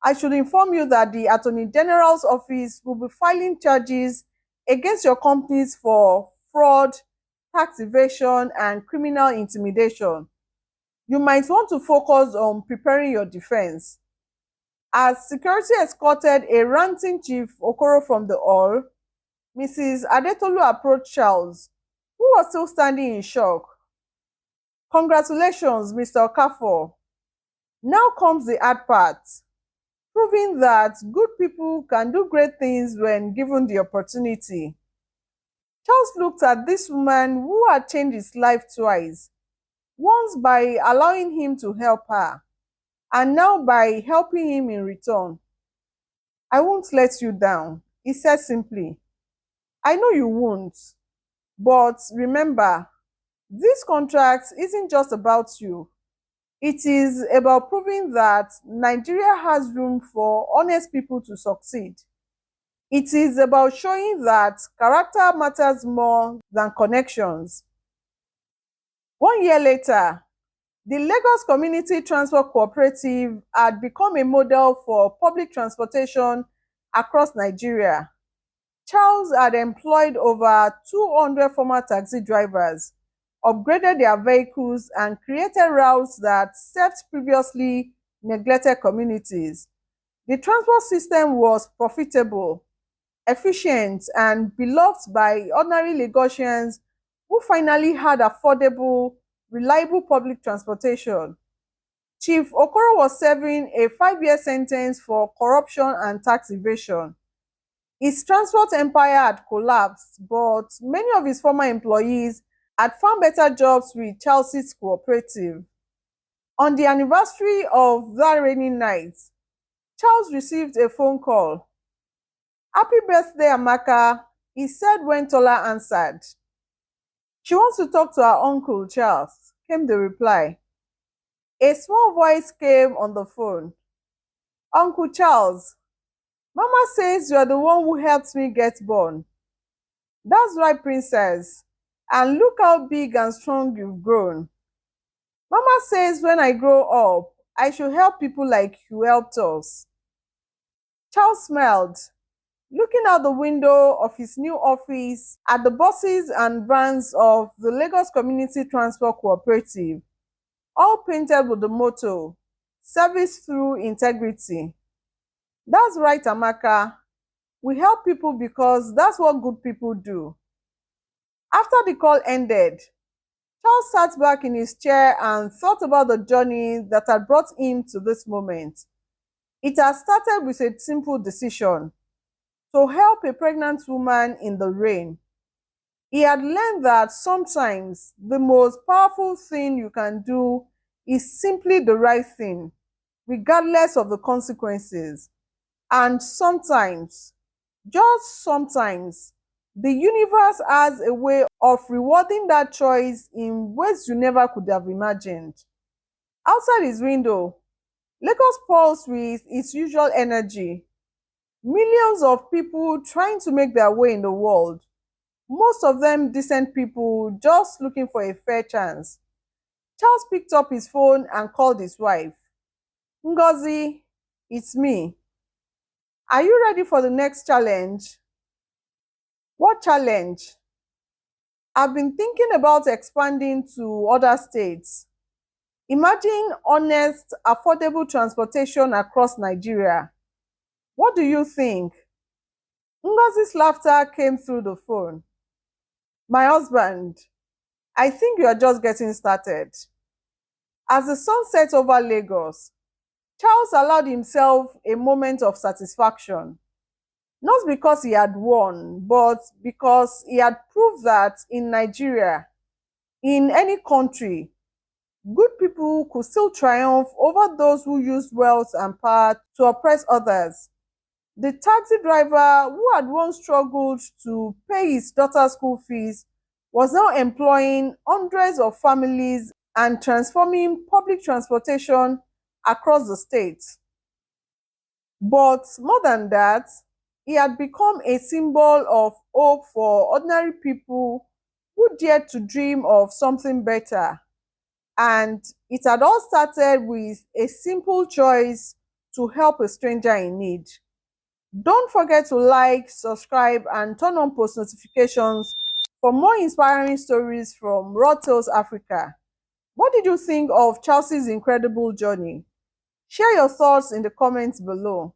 I should inform you that the Attorney General's office will be filing charges against your companies for fraud, tax evasion, and criminal intimidation. You might want to focus on preparing your defense. As security escorted a ranting Chief Okoro from the hall, Mrs. Adetolu approached Charles, who was still standing in shock. Congratulations, Mr. Okafor. Now comes the hard part, proving that good people can do great things when given the opportunity. Charles looked at this woman who had changed his life twice, once by allowing him to help her, and now by helping him in return. I won't let you down, he said simply. I know you won't, but remember, This contract isn't just about you, it is about proving that Nigeria has room for honest people to succeed. It is about showing that character matters more than connections. 1 year later, the Lagos Community Transport Cooperative had become a model for public transportation across Nigeria. Charles had employed over 200 former taxi drivers, upgraded their vehicles, and created routes that served previously neglected communities. The transport system was profitable, efficient, and beloved by ordinary Lagosians who finally had affordable, reliable public transportation. Chief Okoro was serving a 5 year sentence for corruption and tax evasion. His transport empire had collapsed, but many of his former employees had found better jobs with Chelsea's cooperative. On the anniversary of that rainy night, Charles received a phone call. "Happy birthday, Amaka," he said when Tola answered. "She wants to talk to her uncle, Charles," came the reply. A small voice came on the phone. "Uncle Charles, Mama says you are the one who helped me get born." "That's right, princess. And look how big and strong you've grown. Mama says when I grow up, I should help people like you helped us." Charles smiled, looking out the window of his new office at the buses and vans of the Lagos Community Transport Cooperative, all painted with the motto, "Service through integrity." "That's right, Amaka. We help people because that's what good people do." After the call ended, Charles sat back in his chair and thought about the journey that had brought him to this moment. It had started with a simple decision to help a pregnant woman in the rain. He had learned that sometimes the most powerful thing you can do is simply the right thing, regardless of the consequences. And sometimes, just sometimes, the universe has a way of rewarding that choice in ways you never could have imagined. Outside his window, Lagos pulsed with its usual energy. Millions of people trying to make their way in the world, most of them decent people just looking for a fair chance. Charles picked up his phone and called his wife. "Ngozi, it's me. Are you ready for the next challenge?" "What challenge?" "I've been thinking about expanding to other states. Imagine honest, affordable transportation across Nigeria. What do you think?" Ngozi's laughter came through the phone. "My husband, I think you are just getting started." As the sun set over Lagos, Charles allowed himself a moment of satisfaction, not because he had won, but because he had proved that in Nigeria, in any country, good people could still triumph over those who used wealth and power to oppress others. The taxi driver who had once struggled to pay his daughter's school fees was now employing hundreds of families and transforming public transportation across the state. But more than that, he had become a symbol of hope for ordinary people who dared to dream of something better. And it had all started with a simple choice to help a stranger in need. Don't forget to like, subscribe, and turn on post notifications for more inspiring stories from Raw Tales Africa. What did you think of Chelsea's incredible journey? Share your thoughts in the comments below.